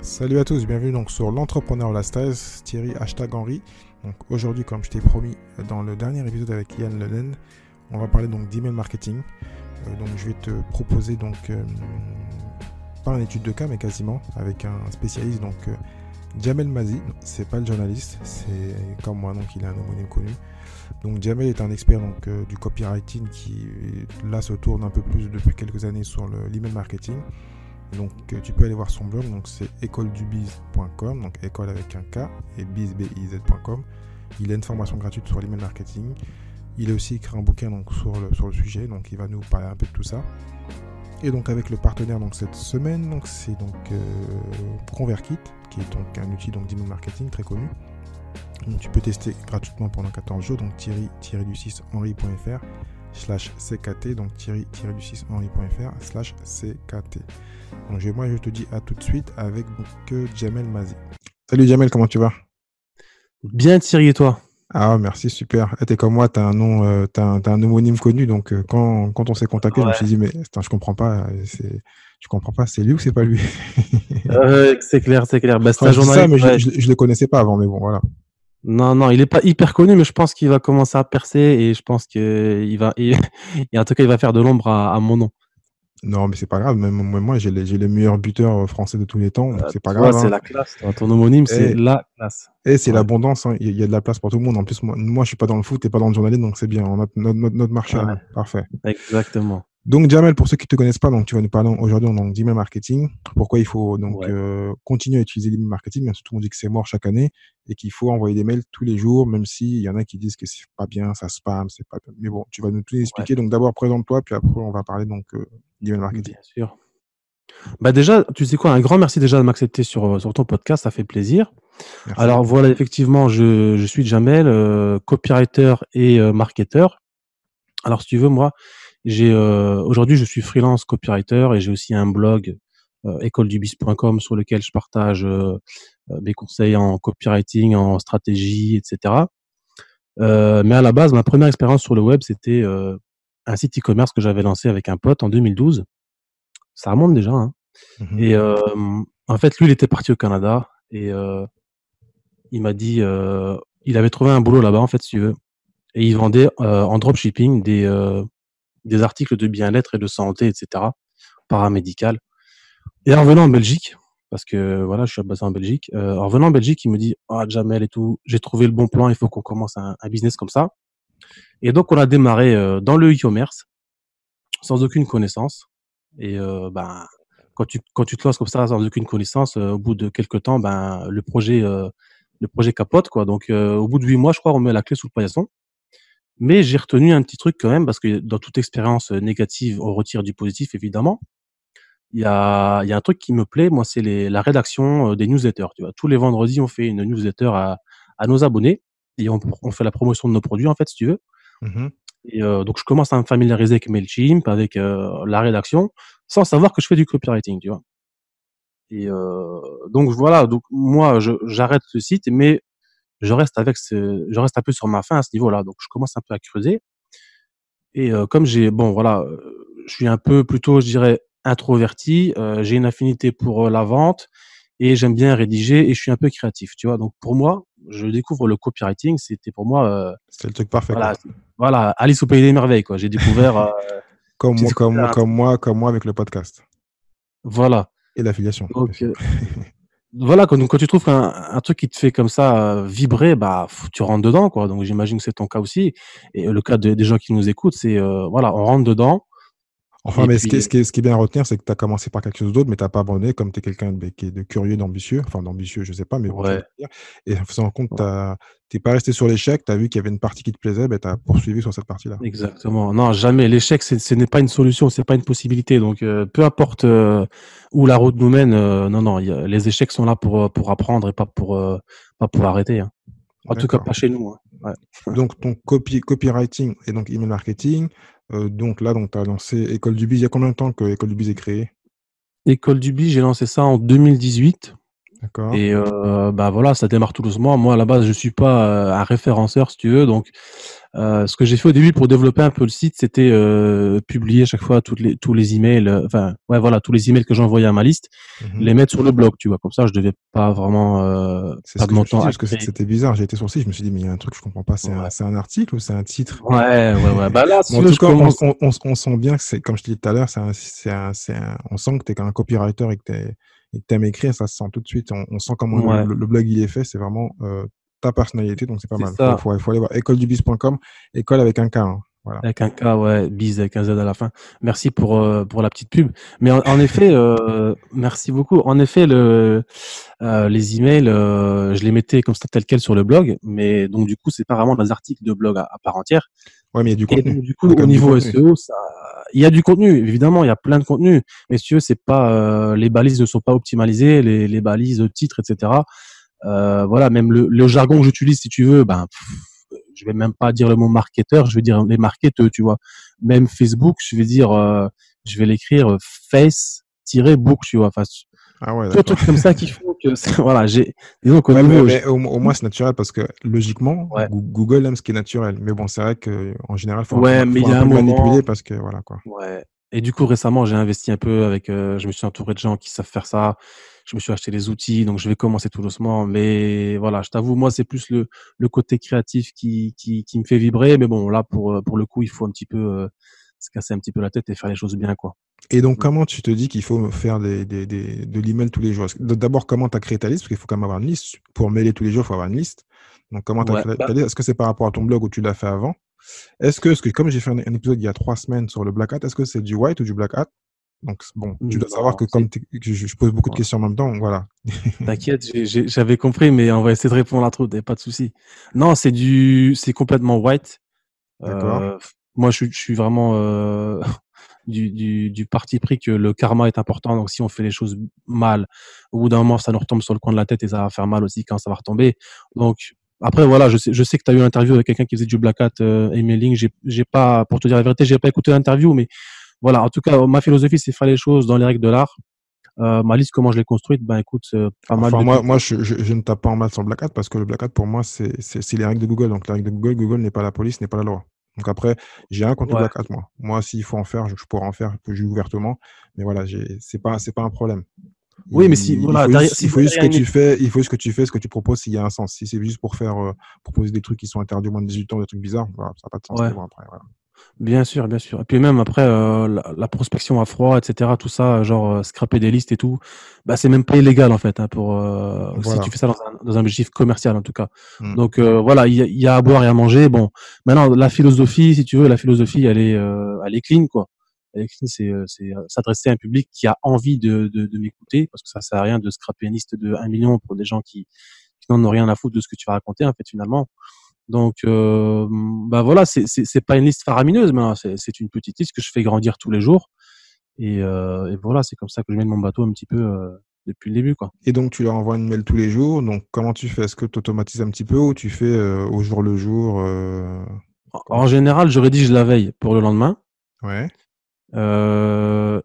Salut à tous, bienvenue donc sur l'entrepreneur Lifestyle, Thierry #Henry. Donc aujourd'hui, comme je t'ai promis dans le dernier épisode avec Yann Lenen, on va parler donc d'email marketing. Donc je vais te proposer donc pas une étude de cas mais quasiment avec un spécialiste donc Jamel Mazi. C'est pas le journaliste, c'est comme moi donc il est un homonyme connu. Donc Jamel est un expert donc du copywriting qui là se tourne un peu plus depuis quelques années sur l'email marketing. Donc tu peux aller voir son blog, donc c'est écoledubiz.com, donc école avec un K et biz.com. Il a une formation gratuite sur l'email marketing. Il a aussi écrit un bouquin donc sur le sujet, donc il va nous parler un peu de tout ça. Et donc avec le partenaire donc cette semaine, donc c'est donc ConvertKit, qui est donc un outil donc d'email marketing très connu. Donc tu peux tester gratuitement pendant 14 jours, donc thierry-du6henry.fr/CKT, donc thierry-du6henry.fr/CKT. Donc moi je te dis à tout de suite avec donc Jamel Mazi. Salut Jamel, comment tu vas? Bien Thierry, et toi? Ah merci, super. T'es comme moi, t'as un nom, t'as un homonyme connu, donc quand on s'est contacté, je me suis dit mais attends, je comprends pas, c'est lui ou c'est pas lui? C'est clair. Bah, c'est Enfin, un je dis ça, journaliste. mais Ouais. je le connaissais pas avant, mais bon voilà. Non, il est pas hyper connu, mais je pense qu'il va commencer à percer et je pense qu'il va, et en tout cas, il va faire de l'ombre à mon nom. Non, mais c'est pas grave, même moi j'ai les meilleurs buteurs français de tous les temps, donc c'est pas Toi, grave, c'est hein. la classe. Toi. Ton homonyme, c'est Et, la classe. et c'est Ouais. l'abondance, hein. Il y a de la place pour tout le monde. En plus, moi je suis pas dans le foot, t'es pas dans le journalisme, donc c'est bien. On a notre marché à Ouais, nous. Parfait. exactement. Donc Jamel, pour ceux qui te connaissent pas, donc tu vas nous parler aujourd'hui donc d'email marketing. Pourquoi il faut donc Ouais. continuer à utiliser l'email marketing, même si tout le monde dit que c'est mort chaque année et qu'il faut envoyer des mails tous les jours, même s'il y en a qui disent que c'est pas bien, ça spam, c'est pas bien. Mais bon, tu vas nous tout Ouais, expliquer. Donc d'abord présente-toi, puis après on va parler donc d'email marketing. bien sûr. Bah déjà, tu sais quoi, un grand merci déjà de m'accepter sur ton podcast, ça fait plaisir. Merci. Alors voilà, effectivement, je suis Jamel, copywriter et marketeur. Alors si tu veux, moi, aujourd'hui, je suis freelance copywriter et j'ai aussi un blog, écoledubiz.com, sur lequel je partage mes conseils en copywriting, en stratégie, etc. Mais à la base, ma première expérience sur le web, c'était un site e-commerce que j'avais lancé avec un pote en 2012. Ça remonte déjà, hein. Mhm. Et en fait, lui, il était parti au Canada et il m'a dit, il avait trouvé un boulot là-bas, en fait, si tu veux, et il vendait en dropshipping des articles de bien-être et de santé, etc., paramédical. Et en revenant en Belgique, parce que voilà, je suis basé en Belgique, en revenant en Belgique, il me dit: «Ah, Jamel et tout, j'ai trouvé le bon plan, il faut qu'on commence un business comme ça». Et donc, on a démarré dans le e-commerce, sans aucune connaissance. Et ben, quand tu te lances comme ça, sans aucune connaissance, au bout de quelques temps, ben, le projet capote, quoi. Donc, au bout de 8 mois, je crois, on met la clé sous le paillasson. Mais j'ai retenu un petit truc quand même, parce que dans toute expérience négative, on retire du positif, évidemment. Il y a un truc qui me plaît, moi, c'est la rédaction des newsletters. Tu vois, tous les vendredis, on fait une newsletter à nos abonnés et on fait la promotion de nos produits, en fait, si tu veux. Mhm. Et donc, je commence à me familiariser avec Mailchimp, avec la rédaction, sans savoir que je fais du copywriting, tu vois. Et donc voilà, donc moi, j'arrête ce site, mais je reste un peu sur ma faim à ce niveau-là. Donc, je commence un peu à creuser. Et comme bon voilà, je suis un peu plutôt, je dirais, introverti, j'ai une affinité pour la vente et j'aime bien rédiger et je suis un peu créatif, tu vois? Donc pour moi, je découvre le copywriting, c'était pour moi, C'est le truc parfait quoi. voilà, voilà, Alice au pays des merveilles, quoi. Comme J'ai moi, comme découvert moi, un comme truc, moi, comme moi avec le podcast voilà. et l'affiliation, bien Donc sûr. voilà, quand tu trouves un truc qui te fait comme ça, vibrer, bah, tu rentres dedans, quoi. Donc j'imagine que c'est ton cas aussi et le cas des gens qui nous écoutent, c'est, voilà, on rentre dedans Enfin, et mais puis, ce qui est bien à retenir, c'est que tu as commencé par quelque chose d'autre, mais tu n'as pas abandonné, comme tu es quelqu'un qui est de curieux, d'ambitieux, enfin d'ambitieux, je sais pas, mais bon, tu vas me ouais, dire. Et en faisant compte, ouais. tu n'es pas resté sur l'échec, tu as vu qu'il y avait une partie qui te plaisait, ben, tu as poursuivi sur cette partie-là. Exactement. Non, jamais. L'échec, ce n'est pas une solution, c'est pas une possibilité. Donc, peu importe où la route nous mène, non, les échecs sont là pour apprendre et pas pour arrêter, hein. En tout cas, D'accord. pas chez nous, hein. Ouais. Donc, ton copywriting et donc email marketing, donc là, tu as lancé École du Biz. Il y a combien de temps que École du Biz est créée? École du Biz, j'ai lancé ça en 2018. D'accord. Et bah voilà, ça démarre tout doucement. Moi, à la base, je suis pas un référenceur, si tu veux. Donc, ce que j'ai fait au début pour développer un peu le site, c'était publier chaque fois tous les emails, enfin, ouais, voilà, tous les emails que j'envoyais à ma liste, Mhm. les mettre sur le blog, tu vois. Comme ça, je devais pas vraiment C'est ce perdre que je mon me suis temps dit, à parce que créer. c'était bizarre. J'ai été sur le site, je me suis dit, mais il y a un truc que je comprends pas. Ouais, C'est un article ou c'est un titre? ouais. Bah là, si Mais en tu veux, tout je cas, commence. on sent bien que c'est, comme je te disais tout à l'heure, on sent que tu es un copywriter et que tu aimes écrire, ça se sent tout de suite. On sent comment Ouais, le blog il est fait, c'est vraiment ta personnalité, donc c'est pas c'est mal. ça. Faut aller voir écoledubiz.com, école avec un K, hein. Voilà. Avec un K, ouais, bise avec un Z à la fin. Merci pour la petite pub. Mais en effet, merci beaucoup. En effet, les emails, je les mettais comme ça tel quel sur le blog, mais donc du coup, c'est pas vraiment des articles de blog à part entière. Ouais, mais il y a du Et contenu. donc du coup, Il y a quand au même du niveau contenu. SEO, ça, il y a du contenu, évidemment, il y a plein de contenu. Mais si tu veux, c'est pas les balises ne sont pas optimalisées, les balises de titres, etc. Voilà, même le jargon que j'utilise, si tu veux, ben, je vais même pas dire le mot marketeur, je vais dire les marketeurs, tu vois. Même Facebook, je vais dire, je vais l'écrire face-book, tu vois. Enfin, Ah ouais, peu de d'accord. trucs comme ça qui font que, voilà, disons qu'au Ouais, niveau, mais au moins c'est naturel parce que logiquement, ouais, Google aime ce qui est naturel. Mais bon, c'est vrai que en général, ouais, mais faut il y un a peu un le manipuler moment, parce que voilà quoi. ouais. Et du coup, récemment, j'ai investi un peu avec, je me suis entouré de gens qui savent faire ça. Je me suis acheté les outils, donc je vais commencer tout doucement. Mais voilà, je t'avoue, moi, c'est plus le côté créatif qui me fait vibrer. Mais bon, là, pour le coup, il faut un petit peu se casser un petit peu la tête et faire les choses bien, quoi. Et donc, Mm. comment tu te dis qu'il faut faire de l'email tous les jours? D'abord, comment tu as créé ta liste? Parce qu'il faut quand même avoir une liste. Pour mailer tous les jours, il faut avoir une liste. Donc, comment tu as Ouais, créé bah, ta liste? Est-ce que c'est par rapport à ton blog où tu l'as fait avant? Est-ce que comme j'ai fait un épisode il y a 3 semaines sur le Black Hat, est-ce que c'est du white ou du Black Hat? Donc, bon, tu dois savoir non, que c'est, que je pose beaucoup de ouais. questions en même temps, donc voilà. T'inquiète, j'avais compris, mais on va essayer de répondre à trop, pas de souci. Non, c'est complètement white. D'accord? Euh, moi, je suis vraiment du parti pris que le karma est important. Donc, si on fait les choses mal, au bout d'un moment, ça nous retombe sur le coin de la tête et ça va faire mal aussi quand ça va retomber. Donc, après, voilà, je sais que tu as eu une interview avec quelqu'un qui faisait du Black Hat emailing. J'ai pas, pour te dire la vérité, j'ai pas écouté l'interview, mais voilà. En tout cas, ma philosophie, c'est faire les choses dans les règles de l'art. Ma liste, comment je l'ai construite, ben écoute, pas mal Enfin, depuis le moi début. je ne tape pas en mal sur le Black Hat parce que le Black Hat, pour moi, c'est les règles de Google. Donc, les règles de Google, Google n'est pas la police, n'est pas la loi. Donc, après, j'ai rien contre le Ouais. Black Hat, moi. Moi, s'il faut en faire, je pourrais en faire, je peux jouer ouvertement. Mais voilà, c'est pas un problème. Oui, mais si, voilà, derrière, si Il faut juste ce derrière que une tu équipe, fais, il faut juste ce que tu fais, ce que tu proposes, s'il y a un sens. Si c'est juste pour faire, proposer des trucs qui sont interdits aux moins de 18 ans, des trucs bizarres, voilà, ça n'a pas de sens. ouais. Mais bon, après, voilà. Bien sûr, bien sûr. Et puis même après, la prospection à froid, et cetera, tout ça, genre scraper des listes et tout, bah c'est même pas illégal en fait, hein, pour si tu Voilà. fais ça dans un objectif commercial en tout cas. Mm. Donc voilà, il y a à boire et à manger. Bon, maintenant la philosophie, si tu veux, la philosophie, elle est clean quoi. Elle est clean, c'est s'adresser à un public qui a envie de m'écouter, parce que ça sert à rien de scraper une liste de 1 million pour des gens qui n'en ont rien à foutre de ce que tu vas raconter en fait finalement. Donc, bah voilà, c'est pas une liste faramineuse, mais hein, c'est une petite liste que je fais grandir tous les jours. Et voilà, c'est comme ça que je mène mon bateau un petit peu depuis le début, quoi. Et donc, tu leur envoies une mail tous les jours. Donc, comment tu fais? Est-ce que tu automatises un petit peu ou tu fais au jour le jour comment En tu fais? général, je rédige la veille pour le lendemain Ouais.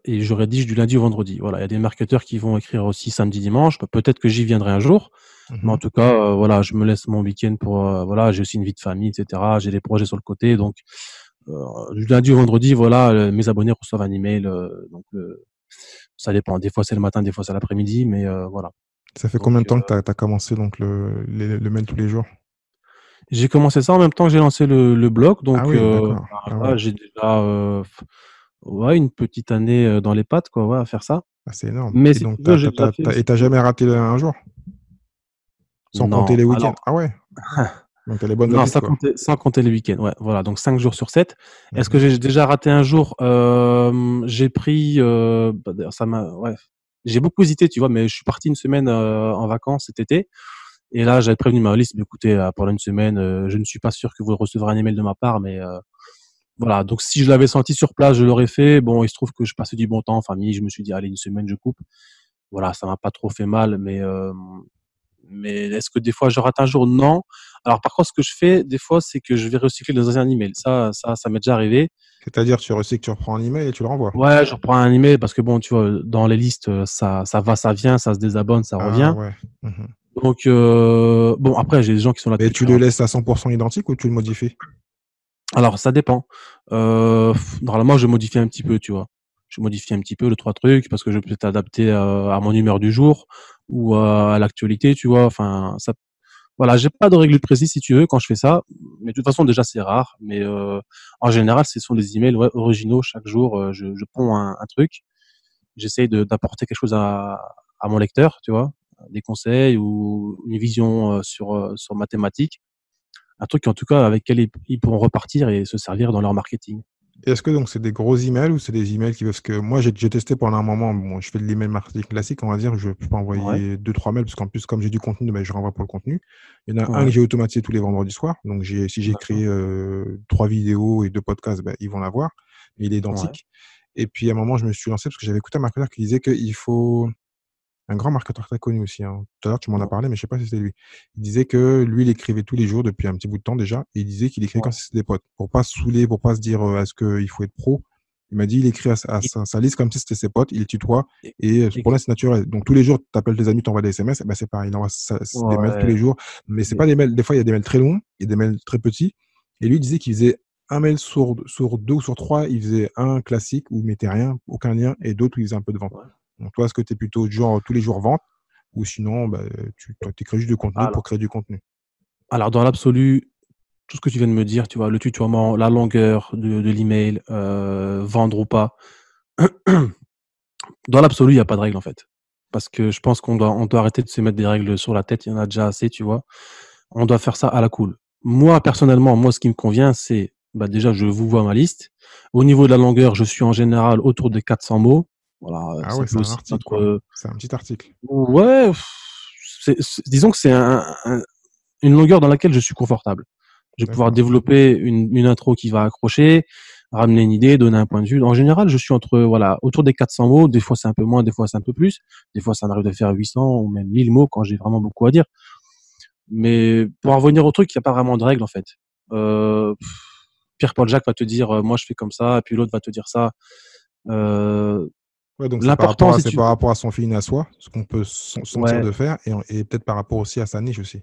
et je rédige du lundi au vendredi. Voilà, il y a des marketeurs qui vont écrire aussi samedi, dimanche. Peut-être que j'y viendrai un jour, mais en Mhm. tout cas, voilà, je me laisse mon week-end pour. Voilà, j'ai aussi une vie de famille, etc. J'ai des projets sur le côté, donc du lundi au vendredi, voilà, mes abonnés reçoivent un email. Donc ça dépend. Des fois c'est le matin, des fois c'est l'après-midi, mais voilà. Ça fait Donc combien de temps que tu as commencé donc le mail tous les jours? j'ai commencé ça en même temps que j'ai lancé le blog. Ah Donc oui, d'accord. Ah là, ouais. j'ai déjà ouais, une petite année dans les pattes, quoi, ouais, à faire ça. Ah, c'est énorme. Mais Et si tu donc, veux, j'ai déjà fait et aussi. t'as jamais raté un jour? Sans compter Non, les week-ends? alors Ah ouais. Donc, tu as les bonnes non, habitudes, quoi. sans compter les week-ends. Ouais, voilà, donc 5 jours sur 7. Est-ce que Mhm. j'ai déjà raté un jour? J'ai pris, bah, d'ailleurs, ça m'a, ouais, j'ai beaucoup hésité, tu vois, mais je suis parti une semaine en vacances cet été. Et là, j'avais prévenu ma liste, mais écoutez, pendant une semaine, je ne suis pas sûr que vous recevrez un email de ma part, mais voilà. Donc, si je l'avais senti sur place, je l'aurais fait. Bon, il se trouve que je passais du bon temps en famille. Je me suis dit, allez, une semaine, je coupe. Voilà, ça m'a pas trop fait mal, mais Mais est-ce que des fois je rate un jour? Non. Alors par contre, ce que je fais des fois, c'est que je vais recycler les anciens emails. Ça m'est déjà arrivé. C'est-à-dire, tu recycles, tu reprends un email et tu le renvoies. Ouais, je reprends un email parce que bon, tu vois, dans les listes, ça va, ça vient, ça se désabonne, ça Ah revient. ouais. Mhm. Donc bon, après j'ai des gens qui sont là Mais depuis tu très le longtemps. laisses à 100% identique ou tu le modifies? Alors ça dépend. Normalement, je modifie un petit peu, tu vois. Je modifie un petit peu 2-3 trucs parce que je peux peut-être adapter à mon humeur du jour ou à l'actualité, tu vois. Enfin, ça, voilà, j'ai pas de règle précise si tu veux quand je fais ça. Mais de toute façon, déjà c'est rare. Mais en général, ce sont des emails, ouais, originaux chaque jour. Je ponds un truc. J'essaye d'apporter quelque chose à mon lecteur, tu vois, des conseils ou une vision sur ma thématique. Un truc en tout cas avec lequel ils pourront repartir et se servir dans leur marketing. Est-ce que donc c'est des gros emails ou c'est des emails qui parce que moi j'ai testé pendant un moment, bon, je fais de l'email marketing classique, on va dire, je peux Ouais, envoyer deux trois mails parce qu'en plus comme j'ai du contenu, ben, je renvoie pour le contenu. Il y en a un que ouais, j'ai automatisé tous les vendredis soirs, donc si j'ai d'accord, créé 3 vidéos et 2 podcasts, ben, ils vont l'avoir, mais il est ouais, identique. Et puis à un moment je me suis lancé parce que j'avais écouté un marketeur qui disait qu'il faut un grand marketeur très connu aussi, hein. Tout à l'heure tu m'en as ouais, parlé, mais je sais pas si c'était lui. Il disait que lui il écrivait tous les jours depuis un petit bout de temps déjà, et il disait qu'il écrivait quand ouais. c'était des potes, pour pas se saouler, pour pas se dire est-ce qu'il faut être pro. Il m'a dit, il écrit Et- sa liste comme si c'était ses potes, il les tutoie, et- et et- pour là, c'est naturel. Donc, tous les jours, tu appelles tes amis, tu envoies des SMS, ben, c'est pareil, il envoie des mails tous ouais, les jours. Mais c'est mais- pas des mails, des fois, il y a des mails très longs, il y a des mails très petits. Et lui, il disait qu'il faisait un mail sur deux ou sur trois, il faisait un classique où il mettait rien, aucun lien, et d'autres où il faisait un peu de vente. ouais. Donc, toi, est-ce que tu es plutôt genre tous les jours vente, ou sinon, bah, tu écris juste du contenu pour Alors, créer du contenu? alors dans l'absolu, tout ce que tu viens de me dire, tu vois, le tutoiement, la longueur de l'email, vendre ou pas, dans l'absolu, il n'y a pas de règle en fait. Parce que je pense on doit arrêter de se mettre des règles sur la tête, il y en a déjà assez, tu vois. On doit faire ça à la cool. Moi, personnellement, moi, ce qui me convient, c'est, bah, déjà, je vous vois ma liste. Au niveau de la longueur, je suis en général autour de 400 mots. Voilà, Ah ça ouais, peut c'est un aussi article, être, quoi. C'est un petit article. ouais, disons que c'est une longueur dans laquelle je suis confortable. Je vais pouvoir D'accord. développer une intro qui va accrocher, ramener une idée, donner un point de vue. En général, je suis entre, voilà, autour des 400 mots. Des fois, c'est un peu moins, des fois, c'est un peu plus. Des fois, ça m'arrive de faire 800 ou même 1000 mots quand j'ai vraiment beaucoup à dire. Mais pour en revenir au truc, il n'y a pas vraiment de règle en fait. Euh, Pierre-Paul Jacques va te dire moi je fais comme ça, et puis l'autre va te dire ça. Euh, Ouais, donc L'important, si c'est tu par rapport à son feeling à soi, ce qu'on peut sentir ouais, de faire, et peut-être par rapport aussi à sa niche aussi.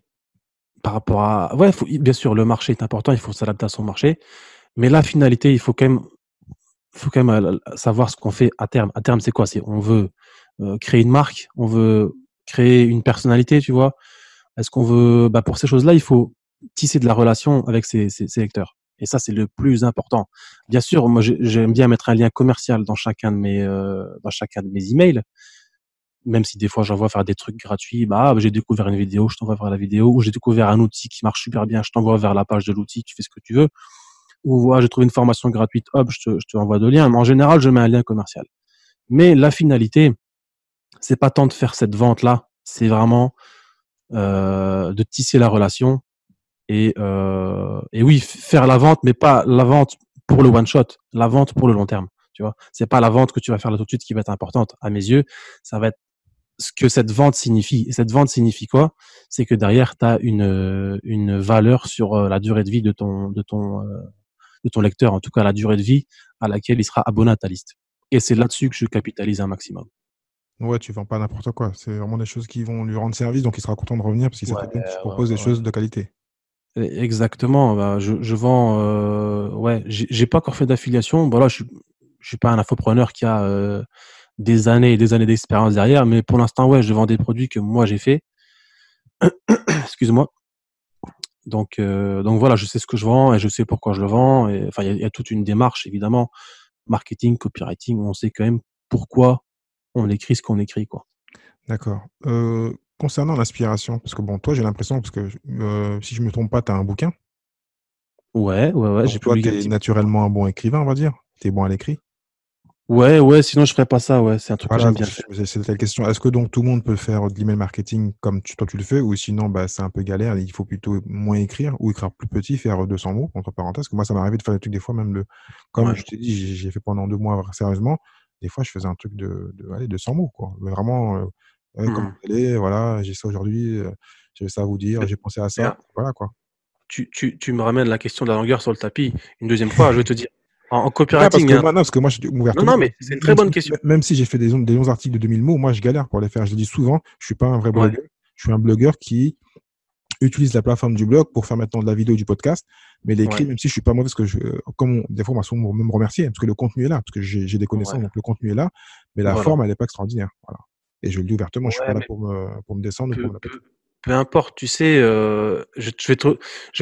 par rapport à ouais, bien sûr le marché est important, il faut s'adapter à son marché, mais la finalité, il faut quand même savoir ce qu'on fait à terme. À terme, c'est quoi? C'est on veut créer une marque, on veut créer une personnalité, tu vois. Est-ce qu'on veut, bah, pour ces choses-là, il faut tisser de la relation avec ses lecteurs. Et ça, c'est le plus important. Bien sûr, moi, j'aime bien mettre un lien commercial dans chacun de mes emails, même si des fois j'envoie faire des trucs gratuits. Bah, j'ai découvert une vidéo, je t'envoie vers la vidéo, ou j'ai découvert un outil qui marche super bien, je t'envoie vers la page de l'outil, tu fais ce que tu veux. Ou voilà, j'ai trouvé une formation gratuite, hop, je te envoie deux liens. Mais en général, je mets un lien commercial. Mais la finalité, c'est pas tant de faire cette vente-là, c'est vraiment de tisser la relation et oui, faire la vente, mais pas la vente pour le one shot, la vente pour le long terme. Tu vois, c'est pas la vente que tu vas faire là tout de suite qui va être importante. À mes yeux, ça va être ce que cette vente signifie. Et cette vente signifie quoi? C'est que derrière, tu as une valeur sur la durée de vie de ton lecteur, en tout cas la durée de vie à laquelle il sera abonné à ta liste. Et c'est là-dessus que je capitalise un maximum. Ouais, tu vends pas n'importe quoi. C'est vraiment des choses qui vont lui rendre service, donc il sera content de revenir parce qu'il sait Ouais, très bien que tu ouais, proposes des ouais, ouais. choses de qualité. Exactement. Bah, je vends. Ouais, j'ai pas encore fait d'affiliation. Voilà, je suis pas un infopreneur qui a des années et des années d'expérience derrière, mais pour l'instant, ouais, je vends des produits que moi j'ai fait. Excuse-moi. Donc voilà, je sais ce que je vends et je sais pourquoi je le vends. Et enfin, il y a toute une démarche évidemment, marketing, copywriting, où on sait quand même pourquoi on écrit ce qu'on écrit, quoi. D'accord. Concernant l'inspiration, parce que bon, toi, j'ai l'impression, parce que si je me trompe pas, tu as un bouquin. Ouais, ouais, ouais, j'ai Donc toi, tu publié un es petit peu sur moi. naturellement un bon écrivain, on va dire. Tu es bon à l'écrit. Ouais, ouais, sinon je ferais pas ça. Ouais, c'est un truc que Voilà, j'aime donc bien faire. c'est la question. Est-ce que donc tout le monde peut faire de l'email marketing comme toi tu le fais, ou sinon bah, c'est un peu galère, il faut plutôt moins écrire ou écrire plus petit, faire 200 mots, entre parenthèses. Parce que moi, ça m'est arrivé de faire des trucs des fois, même comme Ouais. je t'ai dit, j'ai fait pendant 2 mois sérieusement. Des fois, je faisais un truc allez, 200 mots, quoi. Mais vraiment, Comment Mmh. vous allez? Voilà, j'ai ça aujourd'hui, j'avais ça à vous dire, Mais j'ai pensé à mais ça. Voilà, quoi. tu me ramènes la question de la longueur sur le tapis une deuxième fois, je vais te dire, en Ouais, parce copywriting, il que y a un moi, non, truc parce que moi, je dis non, ouvertement, non, mais c'est une très bonne question. même si j'ai fait des longs articles de 2000 mots, moi, je galère pour les faire. Je le dis souvent, je suis pas un vrai Ouais, blogueur. Je suis un blogueur qui utilise la plateforme du blog pour faire maintenant de la vidéo, du podcast. Mais l'écrit, ouais, même si je suis pas mauvais, parce que des fois, on va souvent me remercier, parce que le contenu est là, parce que j'ai des ouais, connaissances, donc le contenu est là, mais la voilà. forme, elle est pas extraordinaire. Voilà. Et je le dis ouvertement, je suis pas Ouais, là mais pour me descendre ou pour peu me la péter. peu peu importe, tu sais, je vais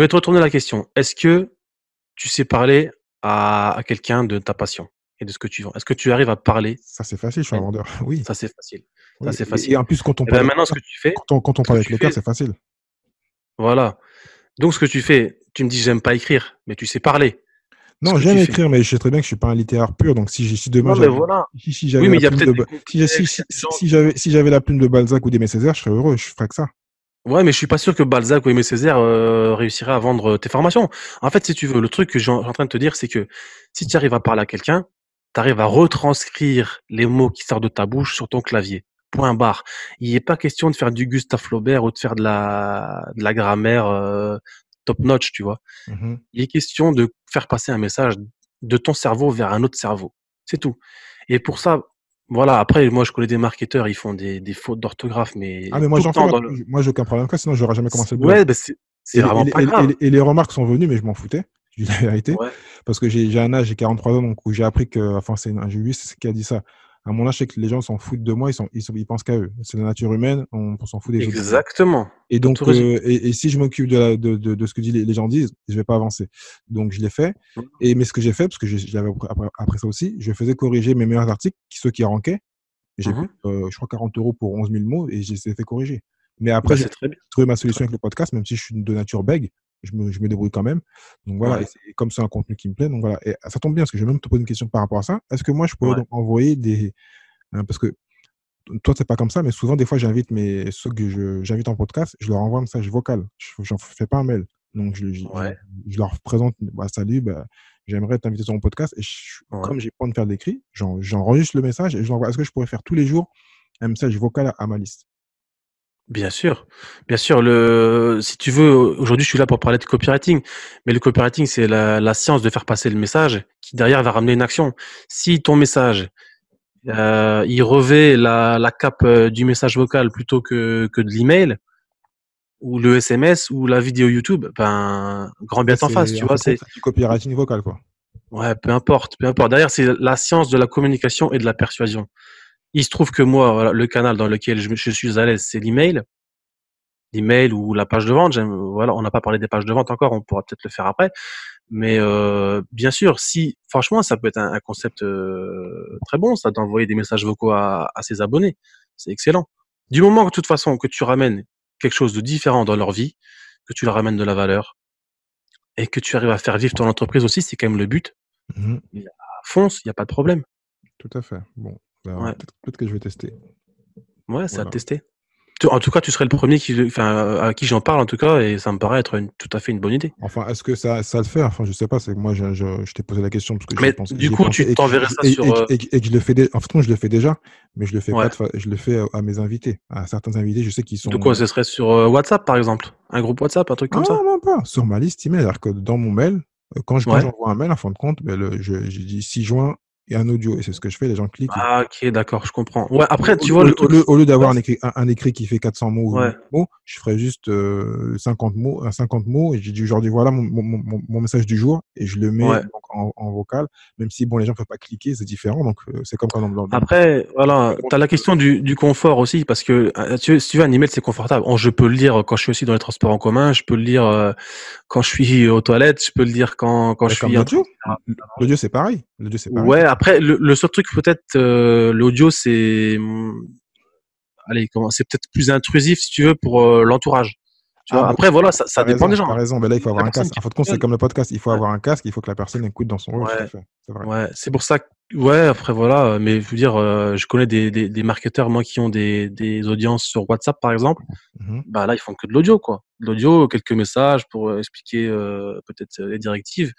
te retourner la question. Est-ce que tu sais parler à quelqu'un de ta passion et de ce que tu vends? Est-ce que tu arrives à parler Ça, c'est facile, je suis un à vendeur. Oui, ça, c'est facile. Ça, oui. c'est Et facile. en plus, quand on Et ben, parle avec le maintenant cœur, quand on ce que parle avec tu le cœur, fais c'est facile. voilà. Donc ce que tu fais, tu me dis: «J'aime pas écrire», mais tu sais parler. Ce Non, que tu j'aime fais écrire, mais je sais très bien que je suis pas un littéraire pur. Donc, si demain non, mais j'avais, voilà. si Oui, j'avais mais la il y a plume peut-être de, des complexes, il y a des gens qui si j'avais la plume de Balzac ou d'Aimé Césaire, je serais heureux. Je ferais que ça. ouais, mais je suis pas sûr que Balzac ou Aimé Césaire, réussiraient à vendre, tes formations. En fait, si tu veux, le truc que j'en train de te dire, c'est que si tu arrives à parler à quelqu'un, tu arrives à retranscrire les mots qui sortent de ta bouche sur ton clavier. Point barre. Il est pas question de faire du Gustave Flaubert ou de faire de la grammaire, top notch, tu vois? Mhm. Il est question de faire passer un message de ton cerveau vers un autre cerveau. C'est tout. Et pour ça, voilà, après, moi, je connais des marketeurs, ils font des fautes d'orthographe, Ah, mais mais moi, tout le j'en fais. temps dans le Moi, j'ai aucun problème avec ça. Sinon, j'aurais jamais commencé le blog. ouais, bah, c'est vraiment pas grave. Et les remarques sont venues, mais je m'en foutais. Je dis la vérité. Ouais, Parce que j'ai un âge, j'ai 43 ans, donc où j'ai appris que, enfin, j'ai vu ce qui a dit ça. À mon âge, c'est que les gens s'en foutent de moi, ils pensent qu'à eux. C'est la nature humaine, on s'en fout des autres derrière. exactement. Et Tu as tout donc, résumé. si je m'occupe de ce que les gens disent, je vais pas avancer. Donc, je l'ai fait. Mmh. Mais ce que j'ai fait, parce que je l'avais après ça aussi, je faisais corriger mes meilleurs articles, ceux qui rankaient. J'ai Mmh. payé, je crois 40 € pour 11 000 mots et j'ai fait corriger. Mais Bah, après, j'ai c'est très bien, trouvé ma très solution avec le podcast, même si je suis de nature bègue, je me débrouille quand même. Donc voilà, et ouais, c'est comme c'est un contenu qui me plaît, donc voilà. Et ça tombe bien parce que je vais même te poser une question par rapport à ça. Est-ce que moi, je pourrais ouais. donc envoyer parce que toi, c'est pas comme ça, mais souvent, des fois, ceux que j'invite en podcast, je leur envoie un message vocal. J'en fais pas un mail. Donc, Ouais, je leur présente, bah, salut, bah, j'aimerais t'inviter sur mon podcast. Et ouais. comme j'ai pas envie de faire d'écrit, j'enregistre le message et je l'envoie. Est-ce que je pourrais faire tous les jours un message vocal à ma liste? Bien sûr, bien sûr. Si tu veux, aujourd'hui, je suis là pour parler de copywriting, mais le copywriting, c'est la science de faire passer le message qui derrière va ramener une action. Si ton message, il revêt la cape du message vocal plutôt que de l'email ou le SMS ou la vidéo YouTube, ben, grand bien Ouais, t'en fasse, c'est, tu en fin vois. de compte, c'est du copywriting vocal, quoi. Ouais, peu importe, peu importe. Derrière, c'est la science de la communication et de la persuasion. Il se trouve que moi, voilà, le canal dans lequel je suis à l'aise, c'est l'email. L'email ou la page de vente. Voilà, on n'a pas parlé des pages de vente encore, on pourra peut-être le faire après. Mais bien sûr, si franchement, ça peut être un concept très bon, ça, d'envoyer des messages vocaux à ses abonnés. C'est excellent. Du moment que de toute façon que tu ramènes quelque chose de différent dans leur vie, que tu leur ramènes de la valeur et que tu arrives à faire vivre ton entreprise aussi, c'est quand même le but. Mhm. Fonce, il y a pas de problème. Tout à fait. Bon, ben, Ouais, peut-être que je vais tester. ouais, c'est à Voilà. tester. En tout cas, tu serais le premier à qui j'en parle en tout cas, et ça me paraît être tout à fait une bonne idée. Enfin, est-ce que ça le fait? Enfin, je sais pas. C'est que moi, je t'ai posé la question parce que Mais du j'y ai coup, pensé tu t'enverrais ça sur, et que je le fais. En fait, moi, je le fais déjà, mais je le fais pas. ouais. Je le fais à mes invités, à certains invités. Je sais qu'ils De quoi? sont. Ce serait sur WhatsApp, par exemple? Un groupe WhatsApp, un truc Ah comme ça? non, non, pas sur ma liste email. C'est-à-dire que dans mon mail, quand Ouais. j'envoie un mail, en fin de compte, ben, j'ai dit 6 juin et un audio et c'est ce que je fais. Les gens cliquent. Ah, ok, d'accord, je comprends. Ouais, après, tu vois, le truc, Au lieu d'avoir ouais, un écrit qui fait 400 mots ou 1000 ouais, mots, je ferais juste 50 mots, 50 mots et j'ai dit aujourd'hui, voilà mon message du jour et je le mets ouais. donc en vocal, même si bon, les gens ne peuvent pas cliquer, c'est différent. Donc, c'est comme quand dans mon Après, voilà, compte, t'as la question du confort aussi, parce que si tu veux, un email, c'est confortable. Je peux le lire quand je suis aussi dans les transports en commun, je peux le lire quand je suis aux toilettes, je peux le lire quand je comme suis en train de l'audio. faire à manger. L'audio, c'est pareil. L'audio, c'est pareil. Ouais, après, le seul truc, peut-être, l'audio, c'est, allez, c'est peut-être plus intrusif, si tu veux, pour l'entourage. Tu Ah, vois, bah après, voilà, ça t'as dépend des raison, gens, t'as hein. raison. Mais là, il faut avoir La un personne casque. qui En est fin de toute compte, c'est seule. comme le podcast. Il faut Ouais, avoir un casque, il faut que la personne écoute dans son rôle, tout à ouais. fait. C'est vrai. Ouais, c'est pour ça que, ouais, après voilà, mais je veux dire, je connais des marketeurs, moi, qui ont des audiences sur WhatsApp, par exemple. Mhm. Bah là, ils font que de l'audio, quoi. De l'audio, quelques messages pour expliquer peut-être les directives,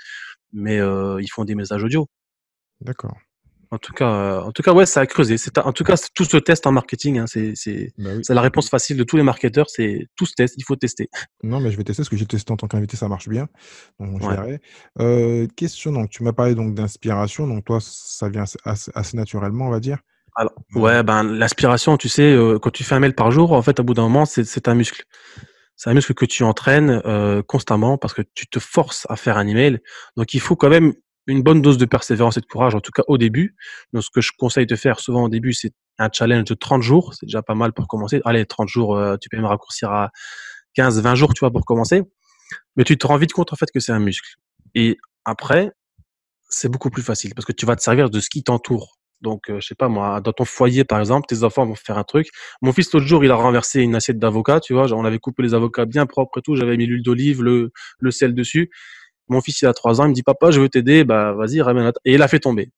mais ils font des messages audio. D'accord. En tout cas, ouais, ça a creusé. En tout cas, tout ce test en marketing, hein, Bah oui. c'est la réponse facile de tous les marketeurs. C'est tout se teste. Il faut tester. Non, mais je vais tester parce que j'ai testé en tant qu'invité, ça marche bien. Donc, je Ouais. verrai. Question, donc, tu m'as parlé donc d'inspiration. Donc, toi, ça vient assez naturellement, on va dire. Alors, Euh, ouais, ben, l'aspiration, tu sais, quand tu fais un mail par jour, en fait, au bout d'un moment, c'est un muscle. C'est un muscle que tu entraînes constamment parce que tu te forces à faire un email. Donc, il faut quand même une bonne dose de persévérance et de courage, en tout cas au début. Donc, ce que je conseille de faire souvent au début, c'est un challenge de 30 jours. C'est déjà pas mal pour commencer. Allez, 30 jours, tu peux même raccourcir à 15, 20 jours, tu vois, pour commencer. Mais tu te rends vite compte, en fait, que c'est un muscle. Et après, c'est beaucoup plus facile parce que tu vas te servir de ce qui t'entoure. Donc, je sais pas moi, dans ton foyer, par exemple, tes enfants vont faire un truc. Mon fils, l'autre jour, il a renversé une assiette d'avocat, tu vois. Genre, on avait coupé les avocats bien propres et tout. J'avais mis l'huile d'olive, le sel dessus. Mon fils, il a 3 ans, il me dit, papa, je veux t'aider. Bah, vas-y, ramène et il a fait tomber.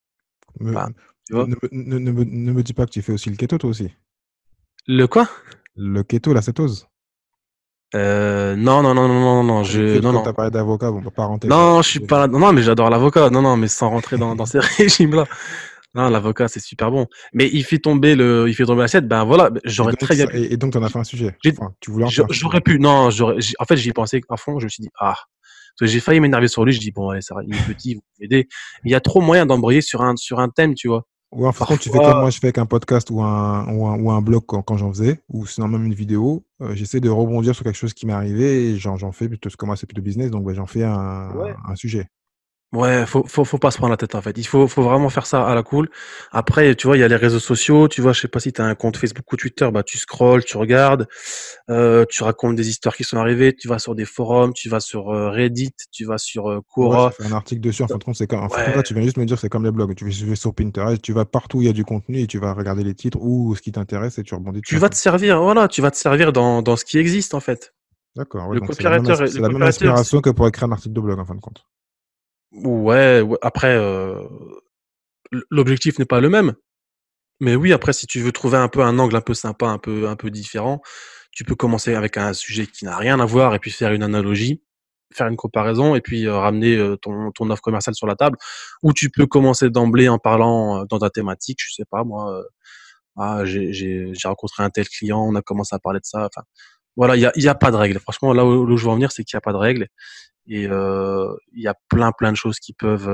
me- Bah, tu vois. ne me dis pas que tu fais aussi le keto, toi aussi. Le quoi? Le keto, la cétose. Non, non, non, non, non, non, Juste non, quand tu non. as parlé d'avocat, bon, parenthèse. Non, je suis pas là. Non, mais j'adore l'avocat. Non, non, mais sans rentrer dans ces régimes-là. Non, l'avocat, c'est super bon. Mais il fait tomber l'assiette. Ben voilà, j'aurais très bien pu. Et donc, tu en as fait un sujet. J'ai- Enfin, tu voulais en faire un sujet. J'aurais pu, non, en fait, j'y ai pensé à fond, je me suis dit, ah, parce que j'ai failli m'énerver sur lui, je dis, bon, allez, ça, il est petit, vous pouvez m'aider. Il y a trop moyen d'embrayer sur un thème, tu vois. Ouais, en fin de compte, tu fais comme Parfois, moi, je fais avec un podcast ou un blog quand j'en faisais, ou sinon même une vidéo. J'essaie de rebondir sur quelque chose qui m'est arrivé et j'en fais plutôt, parce que moi, c'est plutôt business, donc bah, j'en fais ouais. un sujet. Ouais, faut pas se prendre la tête, en fait. Faut vraiment faire ça à la cool. Après, tu vois, il y a les réseaux sociaux, tu vois, je sais pas si tu as un compte Facebook ou Twitter, bah, tu scrolles, tu regardes, tu racontes des histoires qui sont arrivées, tu vas sur des forums, tu vas sur Reddit, tu vas sur Ouais, j'ai Quora. fait un article dessus. En fin de compte, en fin de compte, Ouais, là, tu viens juste me dire, c'est comme les blogs. Tu vas sur Pinterest, tu vas partout où il y a du contenu et tu vas regarder les titres ou ce qui t'intéresse et tu rebondis dessus, tu en vas fin te de compte. servir, voilà, tu vas te servir dans ce qui existe, en fait. D'accord, ouais, Le donc copywriter, c'est la même inspiration que pour écrire un article de blog, en fin de compte. ouais, ouais, après, l'objectif n'est pas le même. Mais oui, après, si tu veux trouver un peu un angle un peu sympa, un peu différent, tu peux commencer avec un sujet qui n'a rien à voir et puis faire une analogie, faire une comparaison et puis ramener ton offre commerciale sur la table. Ou tu peux commencer d'emblée en parlant dans ta thématique, je sais pas moi, ah, j'ai rencontré un tel client, on a commencé à parler de ça. Enfin, voilà, il y a pas de règle. Franchement, là où je veux en venir, c'est qu'il y a pas de règle. Et il y a plein de choses qui peuvent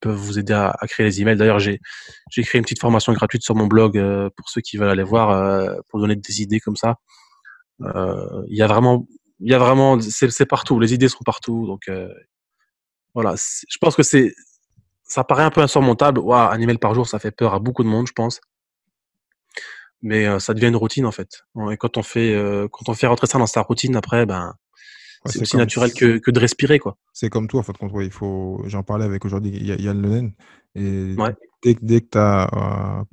vous aider à créer les emails. D'ailleurs, j'ai créé une petite formation gratuite sur mon blog pour ceux qui veulent aller voir pour donner des idées comme ça. Il y a vraiment c'est partout. Les idées sont partout. Donc voilà, je pense que c'est ça paraît un peu insurmontable. Waouh, un email par jour, ça fait peur à beaucoup de monde, je pense. Mais ça devient une routine en fait. Et quand on fait rentrer ça dans sa routine, après, ben Ouais, c'est aussi naturel que de respirer quoi. c'est comme toi, en fin de compte. Ouais, j'en parlais avec aujourd'hui Yann Lenen. Et Ouais, dès que tu as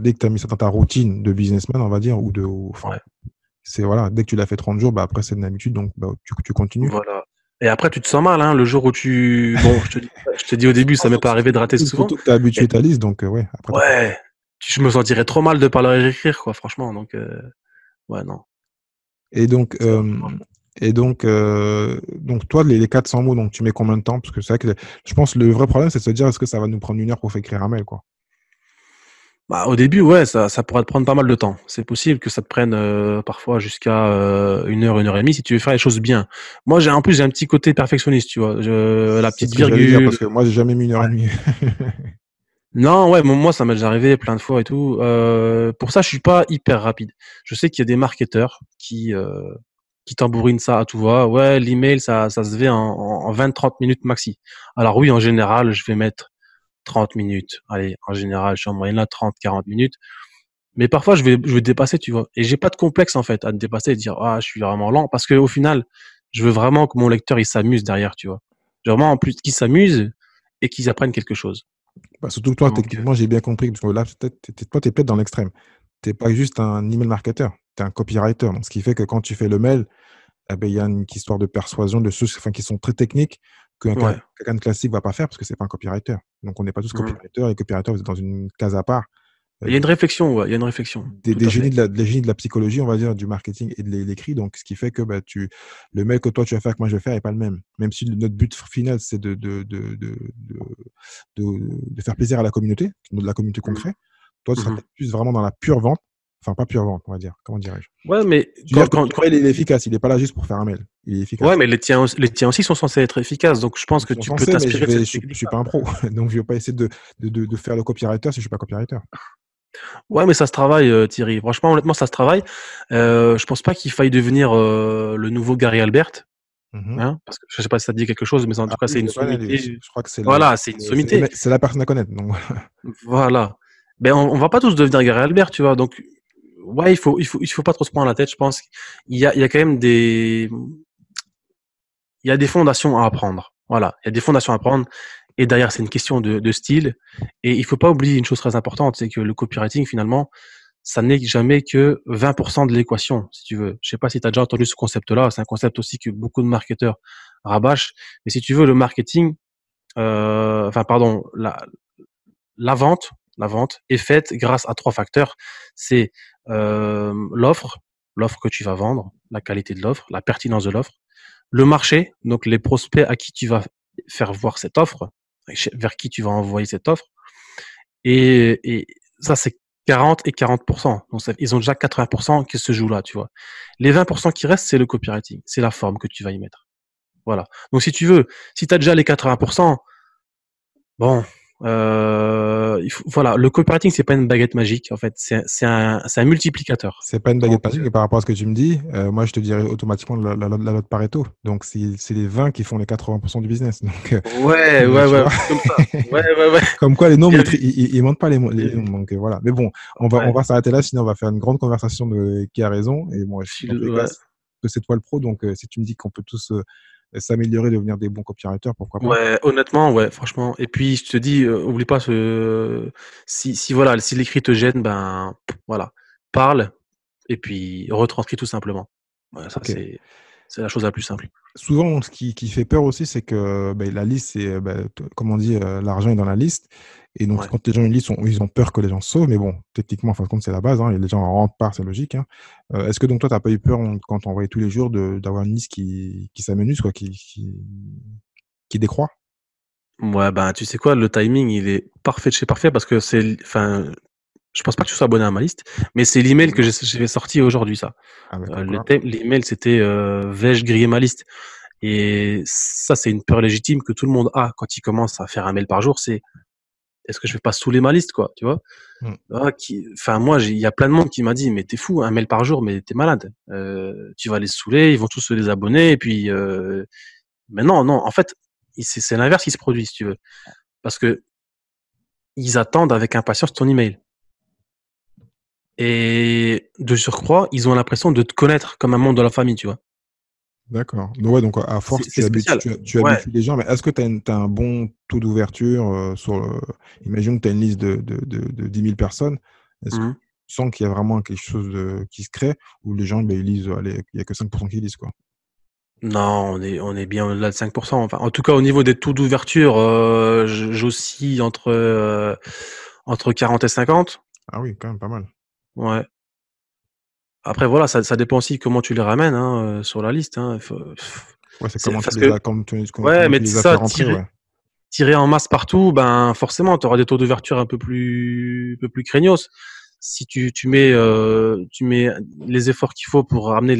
dès que tu mis ça dans ta routine de businessman, on va dire, enfin, ouais. voilà, dès que tu l'as fait 30 jours, bah, après, c'est une habitude, donc bah, tu continues. Voilà. Et après, tu te sens mal, hein, le jour où bon, je te dis au début, ça m'est pas arrivé de rater souvent. Surtout que tu as habitué Et ta liste, donc ouais, après, t'as pas. ouais, je me sentirais trop mal de pas leur écrire, quoi, franchement. Donc, ouais, non. Et donc, Ça- donc toi, les 400 mots, donc tu mets combien de temps? Parce que c'est vrai que je pense que le vrai problème, c'est de se dire, est-ce que ça va nous prendre 1 heure pour faire écrire un mail, quoi. Bah, au début, ouais, ça pourrait te prendre pas mal de temps. C'est possible que ça te prenne parfois jusqu'à 1 heure et demie si tu veux faire les choses bien. Moi, en plus, j'ai un petit côté perfectionniste, tu vois. La C'est petite ce que j'allais dire, parce virgule. que moi, j'ai jamais mis 1 heure et demie. Non, ouais, moi, ça m'est déjà arrivé plein de fois et tout. Pour ça, je suis pas hyper rapide. Je sais qu'il y a des marketeurs qui tambourinent ça à tout va. Ouais, l'email, ça se fait en 20-30 minutes maxi. Alors oui, en général, je vais mettre 30 minutes. Allez, en général, je suis en moyenne là 30-40 minutes. Mais parfois, je vais dépasser, tu vois. Et j'ai pas de complexe, en fait, à me dépasser et dire, ah, je suis vraiment lent. Parce que au final, je veux vraiment que mon lecteur, il s'amuse derrière, tu vois. J'ai vraiment, en plus, qu'il s'amuse et qu'ils apprennent quelque chose. Bah, surtout que toi, Donc, techniquement, j'ai bien compris, parce que là, toi, tu es peut-être dans l'extrême. Tu n'es pas juste un email marketeur, tu es un copywriter. Donc, ce qui fait que quand tu fais le mail, eh ben, il y a une histoire de persuasion, de choses enfin, qui sont très techniques ouais. quelqu'un de classique ne va pas faire parce que c'est pas un copywriter. Donc, on n'est pas tous Mhm. copywriters. Les copywriters, vous êtes dans une case à part. Il y a une réflexion, ouais, il y a une réflexion, tout des à fait. des génies de la psychologie, on va dire, du marketing et de l'écrit. Donc, ce qui fait que bah, le mail que toi tu vas faire, que moi je vais faire, n'est pas le même. Même si notre but final, c'est de faire plaisir à de la communauté qu'on Mhm. crée. Toi, tu seras Mhm. peut-être plus vraiment dans la pure vente. Enfin, pas pure vente, on va dire. Comment dirais-je? Ouais, mais Je veux dire que ton mail, il est efficace. Il n'est pas là juste pour faire un mail. Il est ouais, efficace. mais les tiens aussi sont censés être efficaces. Donc, je pense Ils que sont tu peux censés, mais t'inspirer de cette je suis pas technique-là. un pro. Donc, je vais pas essayer de faire le copywriter si je suis pas copywriter. Ouais, mais ça se travaille, Thierry. Franchement, honnêtement, ça se travaille. Je pense pas qu'il faille devenir le nouveau Gary Albert, Mhm. hein, parce que je sais pas si ça te dit quelque chose, mais en Ah tout cas, oui, c'est je une le connais, lui. sommité. Je crois que Voilà, c'est une sommité. c'est la personne à connaître. Donc, Voilà. Ben, on va pas tous devenir Gary Albert, tu vois. Donc, ouais, il faut pas trop se prendre la tête. Je pense il y a quand même il y a des fondations à apprendre. Voilà, il y a des fondations à apprendre. Et derrière, c'est une question de style. Et il faut pas oublier une chose très importante, c'est que le copywriting, finalement, ça n'est jamais que 20% de l'équation, si tu veux. Je sais pas si tu as déjà entendu ce concept-là. C'est un concept aussi que beaucoup de marketeurs rabâchent. Mais si tu veux, le marketing, enfin, pardon, la vente, la vente est faite grâce à trois facteurs. C'est l'offre, l'offre que tu vas vendre, la qualité de l'offre, la pertinence de l'offre, le marché, donc les prospects à qui tu vas faire voir cette offre, vers qui tu vas envoyer cette offre, et ça c'est 40 et 40%. Donc ils ont déjà 80% qui se jouent là, tu vois. Les 20% qui restent, c'est le copywriting, c'est la forme que tu vas y mettre. Voilà. Donc si tu veux, si tu as déjà les 80%, bon, voilà, le copywriting, c'est pas une baguette magique, en fait, c'est un multiplicateur. c'est pas une baguette Donc, magique, mais par rapport à ce que tu me dis, moi, je te dirais automatiquement la loi de Pareto. Donc, c'est les 20 qui font les 80% du business. Donc, ouais, donc, ouais, tu ouais, un vois. truc comme ça. Ouais, ouais, ouais. Comme quoi, les nombres, Bien vu. ils mentent pas les Bien vu. nombres. Donc, voilà. Mais bon, on Ouais. va s'arrêter là, sinon on va faire une grande conversation de qui a raison. Et bon, dans tous les cas, Ouais. que c'est toi le pro. Donc, si tu me dis qu'on peut tous s'améliorer, devenir des bons copywriters, pourquoi pas? Ouais, honnêtement, ouais, franchement. Et puis, je te dis, oublie pas si voilà, si l'écrit te gêne, ben, voilà, parle et puis retranscris tout simplement. Ouais, ça, Ok. c'est la chose la plus simple. Souvent, qui fait peur aussi, c'est que la liste, c'est, comme on dit, l'argent est dans la liste. Et donc, Ouais. quand les gens ils lisent, ils ont peur que les gens se sauvent. Mais bon, techniquement, en fin de compte, c'est la base. Hein, et les gens en rentrent par, c'est logique. Hein. Est-ce que donc toi, tu n'as pas eu peur quand on voyait tous les jours d'avoir une liste qui s'amenuise, quoi, qui décroît? Ouais, ben, tu sais quoi, le timing, il est parfait de chez parfait parce que enfin, je pense pas que tu sois abonné à ma liste, mais c'est l'email que Non. j'ai sorti aujourd'hui, ça. Ah, comme quoi. L'email, c'était vais-je griller ma liste? Et ça, c'est une peur légitime que tout le monde a quand il commence à faire un mail par jour. C'est est-ce que je vais pas saouler ma liste, quoi, tu vois? Hmm. Enfin, moi, il y a plein de monde qui m'a dit, mais t'es fou, un mail par jour, mais t'es malade. Tu vas les saouler, ils vont tous se désabonner, et puis, mais non, non, en fait, c'est l'inverse qui se produit, si tu veux. Parce que ils attendent avec impatience ton email. Et de surcroît, ils ont l'impression de te connaître comme un membre de la famille, tu vois. D'accord. Donc, ouais, donc à force, C'est spécial. tu Ouais. habitues les gens. Mais est-ce que tu as, un bon taux d'ouverture imagine que tu as une liste de 10 000 personnes. Est-ce que Mhm. tu sens qu'il y a vraiment quelque chose qui se crée où les gens, ils lisent, allez, il n'y a que 5% qui lisent, quoi. Non, on est bien au-delà de 5%. Enfin, en tout cas, au niveau des taux d'ouverture, j'oscille entre 40 et 50. Ah oui, quand même pas mal. Ouais. Après, voilà, ça dépend aussi comment tu les ramènes hein, sur la liste. Hein. Ouais, c'est comment tu Parce les que, as, ouais, comment tu mais les c'est as fait ça, rentrer, ouais. tirer en masse partout, ben forcément, tu auras des taux d'ouverture un peu plus craignos. Si tu mets les efforts qu'il faut pour ramener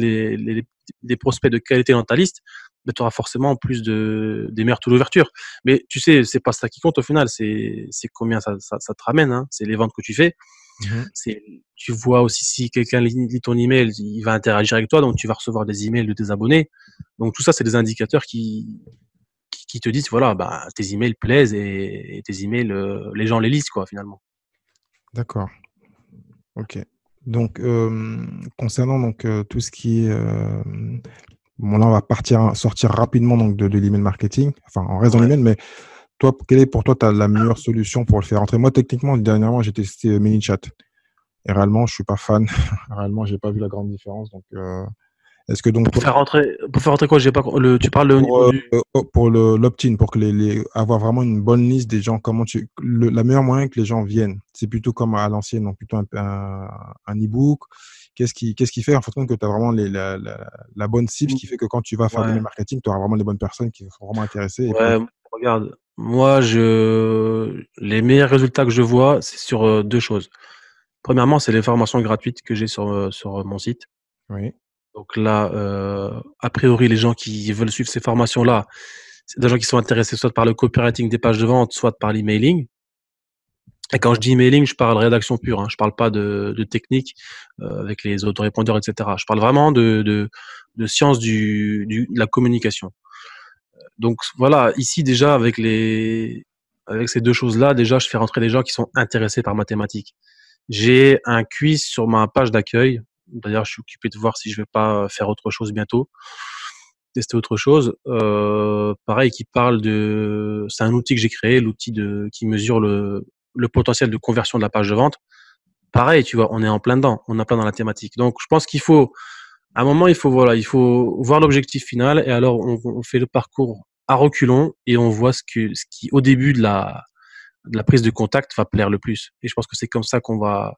des prospects de qualité dans ta liste, ben, tu auras forcément des meilleurs taux d'ouverture. Mais tu sais, c'est pas ça qui compte au final, c'est combien ça te ramène, hein. C'est les ventes que tu fais. Mhm. Tu vois aussi si quelqu'un lit ton email, il va interagir avec toi, donc tu vas recevoir des emails de tes abonnés. Donc tout ça, c'est des indicateurs qui te disent voilà, bah, tes emails plaisent et tes emails, les gens les lisent quoi finalement. D'accord. Ok. Donc, concernant donc, tout ce qui est. Bon, là, on va sortir rapidement donc, de l'email marketing. Enfin, on reste dans Ouais. l'email, mais toi, quelle est pour toi la meilleure solution pour le faire entrer? Moi, techniquement, dernièrement, j'ai testé ManyChat. Et réellement, je suis pas fan. Réellement, j'ai pas vu la grande différence. Donc, Est-ce que donc Pour toi, faire rentrer quoi? Tu parles au pour, niveau du. pour l'opt-in, pour que avoir vraiment une bonne liste des gens, la meilleure moyen que les gens viennent, c'est plutôt comme à l'ancienne, donc plutôt un e-book. Qu'est-ce qui fait en fait compte que tu as vraiment la bonne cible, ce qui fait que quand tu vas faire Ouais, l'email marketing, tu auras vraiment les bonnes personnes qui sont vraiment intéressées et ouais, regarde, moi, les meilleurs résultats que je vois, c'est sur deux choses. Premièrement, c'est les formations gratuites que j'ai sur mon site. oui, Donc là, a priori, les gens qui veulent suivre ces formations-là, c'est des gens qui sont intéressés soit par le copywriting des pages de vente, soit par l'emailing. Et quand je d'accord. dis emailing, je parle rédaction pure, hein. Je parle pas de technique avec les autorépondeurs, etc. Je parle vraiment de science de la communication. Donc voilà, ici déjà avec ces deux choses-là, déjà je fais rentrer des gens qui sont intéressés par mathématiques. J'ai un quiz sur ma page d'accueil. D'ailleurs, je suis occupé de voir si je vais pas faire autre chose bientôt, tester autre chose. Pareil, c'est un outil que j'ai créé, qui mesure le potentiel de conversion de la page de vente. Pareil, tu vois, on est en plein dedans, on est en plein dans la thématique. Donc, je pense à un moment, il faut voir l'objectif final et alors on fait le parcours à reculons et on voit ce qui, au début de la prise de contact va plaire le plus. Et je pense que c'est comme ça qu'on va,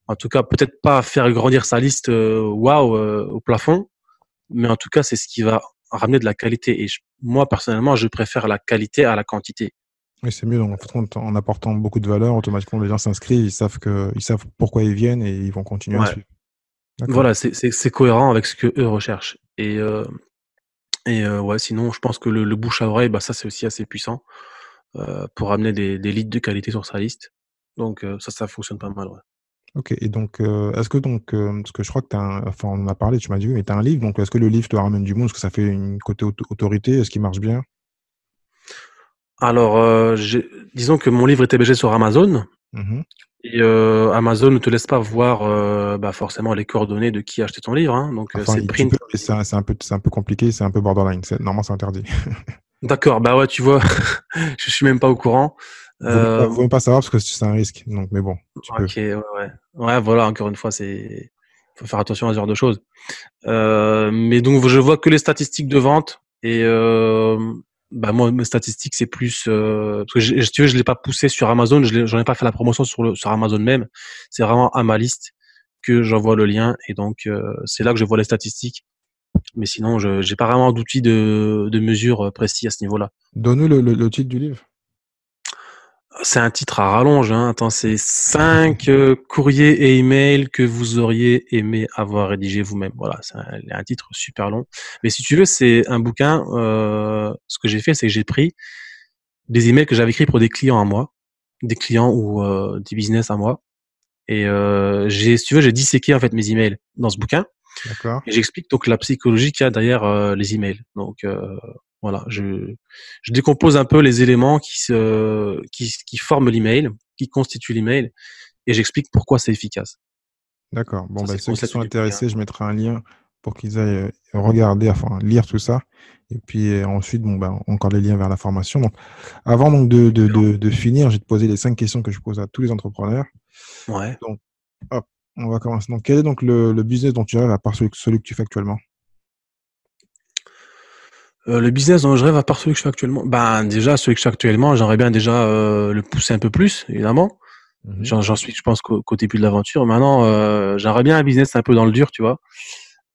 en tout cas, peut-être pas faire grandir sa liste, waouh, au plafond, mais en tout cas, c'est ce qui va ramener de la qualité. Et moi, personnellement, je préfère la qualité à la quantité. Oui, c'est mieux. Donc, en fait, en apportant beaucoup de valeur, automatiquement, les gens s'inscrivent, ils savent pourquoi ils viennent et ils vont continuer à Ouais. suivre. D'accord. Voilà, c'est cohérent avec ce que eux recherchent. Ouais, sinon, je pense que le bouche à oreille, bah, ça, c'est aussi assez puissant pour ramener des leads de qualité sur sa liste. Donc, ça fonctionne pas mal, ouais. Ok. Et donc, est-ce que donc, parce que je crois que enfin, on en a parlé, tu m'as dit, oui, mais tu as un livre, donc est-ce que le livre te ramène du monde? Est-ce que ça fait une côté autorité? Est-ce qu'il marche bien? Alors, disons que mon livre est hébergé sur Amazon. Mhm. Et Amazon ne te laisse pas voir bah, forcément les coordonnées de qui a acheté ton livre, hein. Donc, Enfin, c'est tu print. peux, mais c'est un peu compliqué, c'est un peu borderline. Normalement, c'est interdit. D'accord, bah ouais, tu vois, je suis même pas au courant. Euh, Vaut mieux pas savoir parce que c'est un risque. Donc, mais bon, tu peux. ok, ouais, ouais. Ouais, voilà, encore une fois, faut faire attention à ce genre de choses. Mais donc, je vois que les statistiques de vente et bah moi, mes statistiques, c'est plus parce que si tu veux, je l'ai pas poussé sur Amazon, j'en ai pas fait la promotion sur Amazon même. C'est vraiment à ma liste que j'envoie le lien et donc c'est là que je vois les statistiques. Mais sinon, je j'ai pas vraiment d'outils de mesure précis à ce niveau-là. Donne-nous le titre du livre. C'est un titre à rallonge, hein. Attends, c'est 5 courriers et emails que vous auriez aimé avoir rédigé vous-même. Voilà, c'est un titre super long. Mais si tu veux, c'est un bouquin. Ce que j'ai fait, c'est que j'ai pris des emails que j'avais écrits pour des clients à moi, des clients ou des business à moi. Et si tu veux, j'ai disséqué en fait mes emails dans ce bouquin. D'accord. Et j'explique donc la psychologie qu'il y a derrière les emails. Donc voilà, je décompose un peu les éléments qui forment l'email, qui constituent l'email, et j'explique pourquoi c'est efficace. D'accord. Bon, Ça, bah, c'est le ceux qui concept sont du bouquin. intéressés, je mettrai un lien pour qu'ils aillent regarder, enfin, lire tout ça. Et puis ensuite, bon, bah, encore les liens vers la formation. Donc, avant donc, Excellent. de finir, je vais te poser les 5 questions que je pose à tous les entrepreneurs. Ouais. Donc, hop, on va commencer. Donc, quel est donc le business dont tu rêves à part celui que tu fais actuellement? Le business dont je rêve à part celui que je fais actuellement, ben déjà celui que je fais actuellement, j'aimerais bien déjà le pousser un peu plus, évidemment. Mhm. J'en suis, je pense, qu'au début de l'aventure. Maintenant, j'aimerais bien un business un peu dans le dur, tu vois.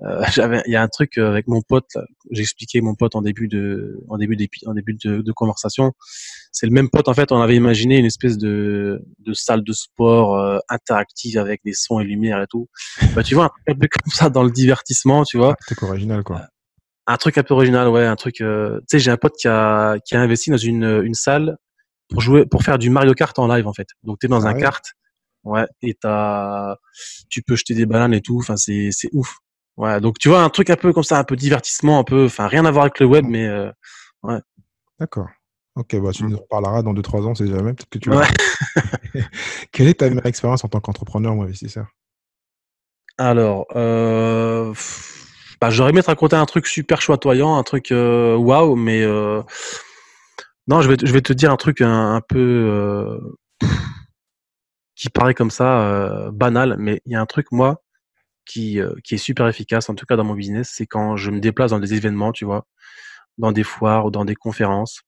Il y a un truc avec mon pote, là, j'ai expliqué mon pote en début de conversation. C'est le même pote, en fait, on avait imaginé une espèce de salle de sport interactive avec des sons et lumières et tout. Bah, tu vois, un truc un peu comme ça dans le divertissement, tu Un vois. truc original, quoi. Un truc un peu original, ouais, un truc, tu sais, j'ai un pote qui a investi dans une salle pour faire du Mario Kart en live, en fait. Donc, t'es dans un Sérieux? kart, ouais, et tu peux jeter des bananes et tout, enfin, c'est ouf. Ouais, donc tu vois, un truc un peu comme ça, un peu divertissement, un peu, enfin, rien à voir avec le web, mais ouais. D'accord. Ok, bah, tu Mm. nous en parleras dans 2-3 ans, c'est jamais, peut-être que tu le Ouais. feras. Quelle est ta meilleure expérience en tant qu'entrepreneur ou investisseur? Alors, bah, j'aurais aimé te raconter un truc super chatoyant, un truc waouh, mais non, je vais te dire un truc un peu qui paraît comme ça banal, mais il y a un truc, moi, qui est super efficace, en tout cas dans mon business, c'est quand je me déplace dans des événements, tu vois, dans des foires ou dans des conférences.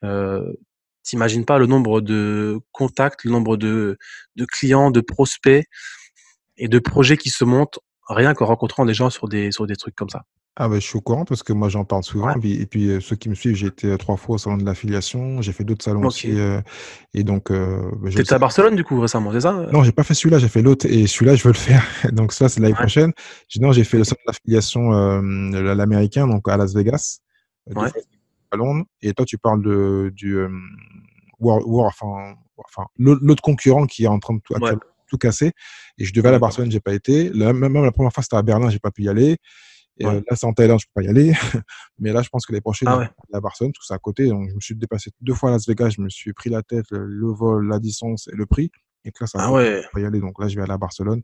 Euh, T'imagines pas le nombre de contacts, le nombre de clients, de prospects et de projets qui se montent rien qu'en rencontrant des gens sur des trucs comme ça. Ah bah, je suis au courant parce que moi j'en parle souvent Ouais. et puis, ceux qui me suivent, j'ai été 3 fois au salon de l'affiliation, j'ai fait d'autres salons aussi, Ok. et donc bah, je le T'étais à sais. Barcelone du coup récemment, c'est ça? Non, j'ai pas fait celui-là, j'ai fait l'autre et celui-là, je veux le faire. Donc ça, c'est l'année Ouais. prochaine. Non, j'ai fait le Ok. salon de l'affiliation, l'américain, donc à Las Vegas, 2 Ouais. fois à Londres. Et toi, tu parles du enfin l'autre concurrent qui est en train de Ouais. actuellement tout casser. Et je devais aller à Ouais. Barcelone, j'ai pas été. Même la première fois, c'était à Berlin, j'ai pas pu y aller. Et Ouais. là, c'est en Thaïlande, je peux pas y aller. Mais là, je pense que les prochaines, Ah je vais ouais. aller à Barcelone, tout ça à côté. Donc, je me suis déplacé 2 fois à Las Vegas, je me suis pris la tête, le vol, la distance et le prix. Et que là, c'est à Ah côté, ouais. je peux pas y aller. Donc là, je vais aller à Barcelone,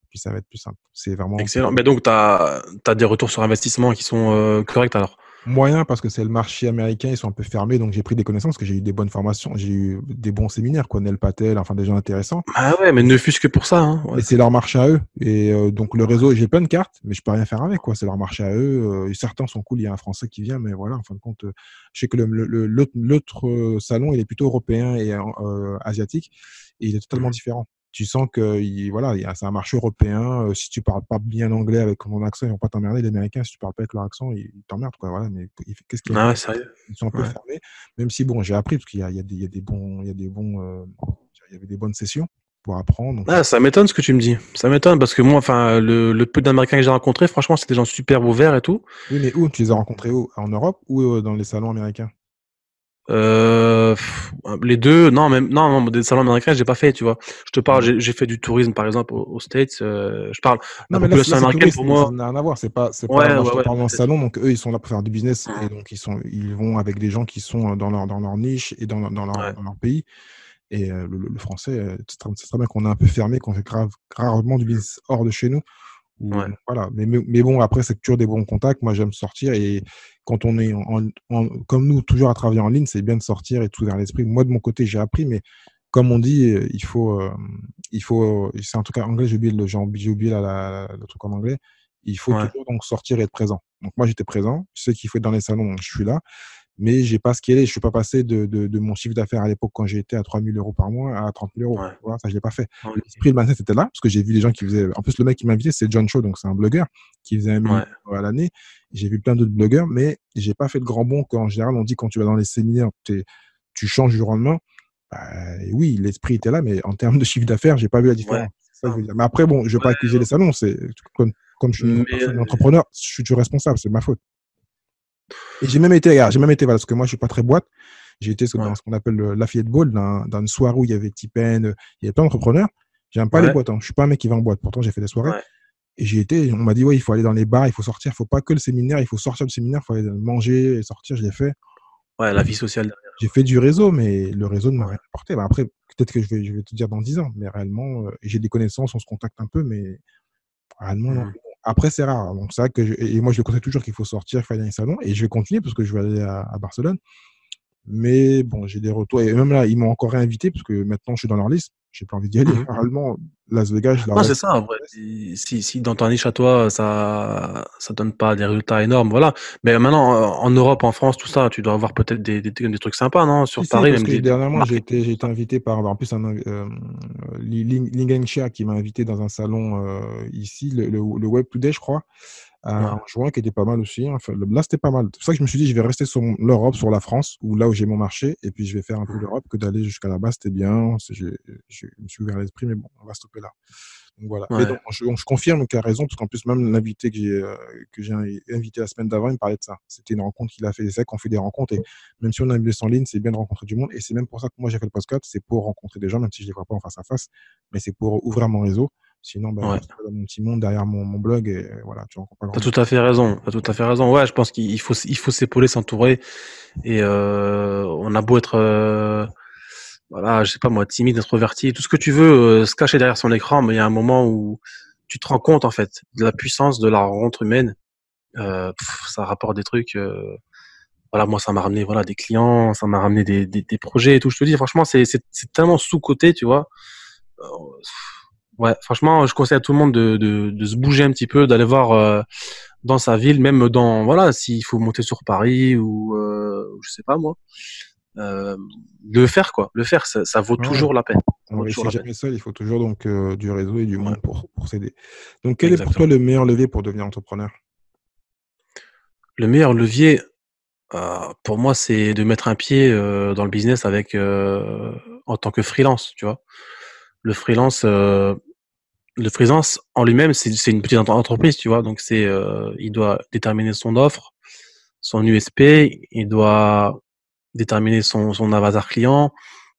puis ça va être plus simple. C'est vraiment Excellent. Mais donc, t'as des retours sur investissement qui sont corrects alors? moyen parce que c'est le marché américain, ils sont un peu fermés. Donc, j'ai pris des connaissances, parce que j'ai eu des bonnes formations, j'ai eu des bons séminaires, quoi, Nel Patel, enfin, des gens intéressants. Ah ouais, mais ne fût-ce que pour ça, hein. Ouais. Mais c'est leur marché à eux. Et donc, le réseau, j'ai plein de cartes, mais je peux rien faire avec, quoi. C'est leur marché à eux. Et certains sont cool. Il y a un Français qui vient, mais voilà, en fin de compte, je sais que l'autre salon, il est plutôt européen et asiatique, et il est totalement Mhm. différent. Tu sens que voilà, c'est un marché européen. Si tu parles pas bien anglais avec mon accent, ils vont pas t'emmerder. Les Américains, si tu parles pas avec leur accent, ils t'emmerdent, quoi. Voilà, mais qu'est-ce qu'il y a? Ah ouais, sérieux? Ils sont un peu Ouais. fermés, même si bon, j'ai appris parce il y a des bons, il y avait des bonnes sessions pour apprendre. Donc, Ah, ça m'étonne ce que tu me dis. Ça m'étonne parce que moi, enfin, le peu d'Américains que j'ai rencontrés, franchement, c'était des gens super ouverts et tout. oui, mais où? Tu les as rencontrés où? En Europe ou dans les salons américains? Pff, les deux, non, même, non, non, des salons américains, j'ai pas fait, tu vois. Je te parle, Ouais. j'ai fait du tourisme, par exemple, aux States. Je parle, Non, la mais là, population c'est américaine, pour touriste, ça moi, n'a rien à voir. C'est pas, ouais, moi, je ouais, te ouais, parle d'un peut-être. salon, donc eux, ils sont là pour faire du business et Mhm. donc ils vont avec des gens qui sont dans leur niche et Ouais, dans leur pays. Et le français, c'est très bien qu'on est un peu fermé, qu'on fait rarement du business hors de chez nous. ouais, Voilà. Mais bon, après, c'est toujours des bons contacts. Moi, j'aime sortir et quand on est comme nous, toujours à travailler en ligne, c'est bien de sortir et de s'ouvrir l'esprit. Moi, de mon côté, j'ai appris, mais comme on dit, c'est en tout cas anglais, j'ai oublié le truc en anglais. Il faut ouais, toujours donc sortir et être présent. Donc moi, j'étais présent. Je sais qu'il faut être dans les salons, donc je suis là. Mais j'ai pas scalé. Je suis pas passé de mon chiffre d'affaires à l'époque quand j'étais à 3 000 euros par mois à 30 000 euros. ouais. Voilà, ça, je l'ai pas fait. Ok. L'esprit de mindset était là parce que j'ai vu des gens qui faisaient. En plus, le mec qui m'a invité, c'est John Cho, donc c'est un blogueur qui faisait 1 million Ouais, à l'année. J'ai vu plein d'autres blogueurs, mais j'ai pas fait de grand bond. Qu'en général, on dit quand tu vas dans les séminaires, tu changes du jour au lendemain. Bah, oui, l'esprit était là, mais en termes de chiffre d'affaires, j'ai pas vu la ouais, différence. C'est ça c'est que je ça. veux dire. Mais après, bon, je vais pas accuser les salons. Comme je suis une Mais, personne entrepreneur, je suis responsable, c'est ma faute. Et j'ai même été, voilà, parce que moi, je suis pas très boîte. J'ai été ouais, dans ce qu'on appelle l'Affiliate Ball, dans une soirée où il y avait Tipen, il y avait plein d'entrepreneurs. J'aime pas les ouais, boîtes, hein. Je suis pas un mec qui va en boîte. Pourtant, j'ai fait des soirées. ouais, Et j'y étais, on m'a dit, ouais, il faut aller dans les bars, il faut sortir, il faut pas que le séminaire, il faut sortir du séminaire, il faut aller manger et sortir, je l'ai fait. ouais, la vie sociale derrière. J'ai fait du réseau, mais le réseau ne m'a Ouais. rien apporté. Bah, après, peut-être que je vais te dire dans 10 ans, mais réellement, j'ai des connaissances, on se contacte un peu, mais réellement, non. Mhm. Après, c'est rare. Donc, c'est vrai que et moi, je le conseille toujours qu'il faut sortir, il faut aller dans les salons, et je vais continuer parce que je vais aller à Barcelone. Mais bon, j'ai des retours. Et même là, ils m'ont encore réinvité parce que maintenant, je suis dans leur liste. J'ai pas envie d'y aller. Mhm. Réellement, Las Vegas, je leur Non, laisse. c'est ça, en vrai. Si dans ta niche à toi, ça donne pas des résultats énormes, voilà. Mais maintenant, en Europe, en France, tout ça, tu dois avoir peut-être des trucs sympas, non? Si, Sur si, Paris, parce même que des dernièrement, marketing, j'ai tout été ça. invité par, en plus, Ling Shia qui m'a invité dans un salon ici, le Web Today, je crois, Ouais, en juin, qui était pas mal aussi. Enfin, là, c'était pas mal. C'est pour ça que je me suis dit, je vais rester sur l'Europe, sur la France, où là où j'ai mon marché, et puis je vais faire un peu Mhm. l'Europe que d'aller jusqu'à là-bas. C'était bien. Je me suis ouvert l'esprit, mais bon, on va stopper là. Donc voilà. Mais Ouais, donc, je confirme qu'il a raison, parce qu'en plus, même l'invité que j'ai invité la semaine d'avant, il me parlait de ça. C'était une rencontre qu'il a fait. C'est vrai qu'on fait des rencontres, et même si on a une business en ligne, c'est bien de rencontrer du monde. Et c'est même pour ça que moi, j'ai fait le podcast. C'est pour rencontrer des gens, même si je ne les vois pas en face à face, mais c'est pour ouvrir mon réseau. Sinon, ben, je ouais. reste dans mon petit monde derrière mon blog, et voilà, tu rencontres pas grand T'as monde. tout à fait raison. T'as tout à fait raison. Ouais, je pense il faut s'épauler, s'entourer. Et on a beau être, voilà, je sais pas moi, timide, introverti, tout ce que tu veux, se cacher derrière son écran, mais il y a un moment où tu te rends compte en fait de la puissance de la rencontre humaine. Ça rapporte des trucs. Voilà, moi, ça m'a ramené voilà des clients, ça m'a ramené des projets et tout. Je te dis, franchement, c'est tellement sous coté, tu vois. Euh, Ouais, franchement, je conseille à tout le monde de se bouger un petit peu, d'aller voir dans sa ville, même dans, voilà, s'il faut monter sur Paris ou je sais pas moi, euh, de le faire quoi, le faire, ça vaut Ouais, toujours la peine. Ça on vaut toujours réussit la peine. jamais seul, il faut toujours donc du réseau et du Ouais, monde pour s'aider. Donc, quel est pour toi exactement. le meilleur levier pour devenir entrepreneur? Le meilleur levier, pour moi, c'est de mettre un pied dans le business avec en tant que freelance, tu vois. Le freelance, euh, le freelance en lui-même, c'est une petite entreprise, tu vois. Donc il doit déterminer son offre, son USP, il doit déterminer son avatar client,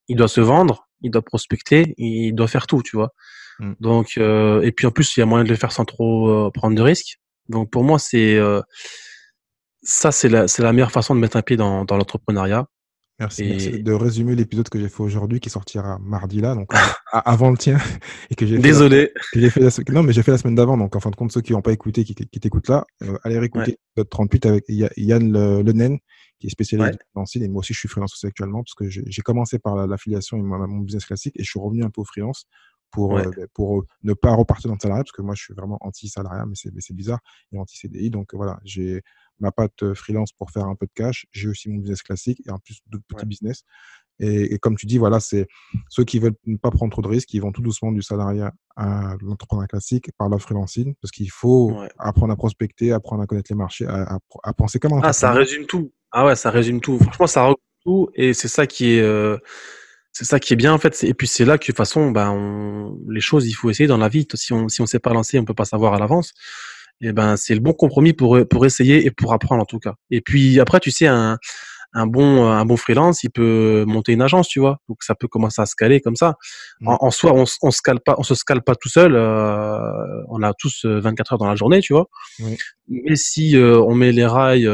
il doit se vendre, il doit prospecter, il doit faire tout, tu vois. Mm. Donc et puis en plus, il y a moyen de le faire sans trop prendre de risques. Donc pour moi, c'est la meilleure façon de mettre un pied dans l'entrepreneuriat. Merci Et de résumer l'épisode que j'ai fait aujourd'hui qui sortira mardi là, donc avant le tien, et que j'ai fait désolé. non, mais j'ai fait la semaine d'avant, donc en fin de compte, ceux qui n'ont pas écouté, qui t'écoutent là, allez Ouais, réécouter l'épisode 38 avec Yann Le Nen, qui est spécialisé ouais, dans le freelance, et moi aussi je suis freelance aussi actuellement, parce que j'ai commencé par l'affiliation et mon business classique, et je suis revenu un peu au freelance ouais, pour ne pas repartir dans le salariat, parce que moi je suis vraiment anti-salariat, mais c'est bizarre, et anti-CDI, donc voilà, j'ai ma patte freelance pour faire un peu de cash. J'ai aussi mon business classique et en plus d'autres petits ouais, business. Et comme tu dis, voilà, c'est ceux qui veulent ne pas prendre trop de risques, ils vont tout doucement du salariat à l'entrepreneuriat classique par la freelancing, parce qu'il faut ouais. apprendre à prospecter, apprendre à connaître les marchés, à penser comme un Ah, ça entrepreneur. résume tout. Ah ouais, ça résume tout. Franchement, ça résume tout et c'est ça qui est bien en fait. Et puis c'est là que de toute façon, ben, les choses, il faut essayer dans la vie. Si on s'est pas lancé, on peut pas savoir à l'avance. Et ben, c'est le bon compromis pour essayer et pour apprendre en tout cas. Et puis après, tu sais, un bon freelance, il peut monter une agence, tu vois. Donc ça peut commencer à se caler comme ça. Mm. En soi, on se scale pas tout seul. On a tous 24 heures dans la journée, tu vois. Oui, Mais si on met les rails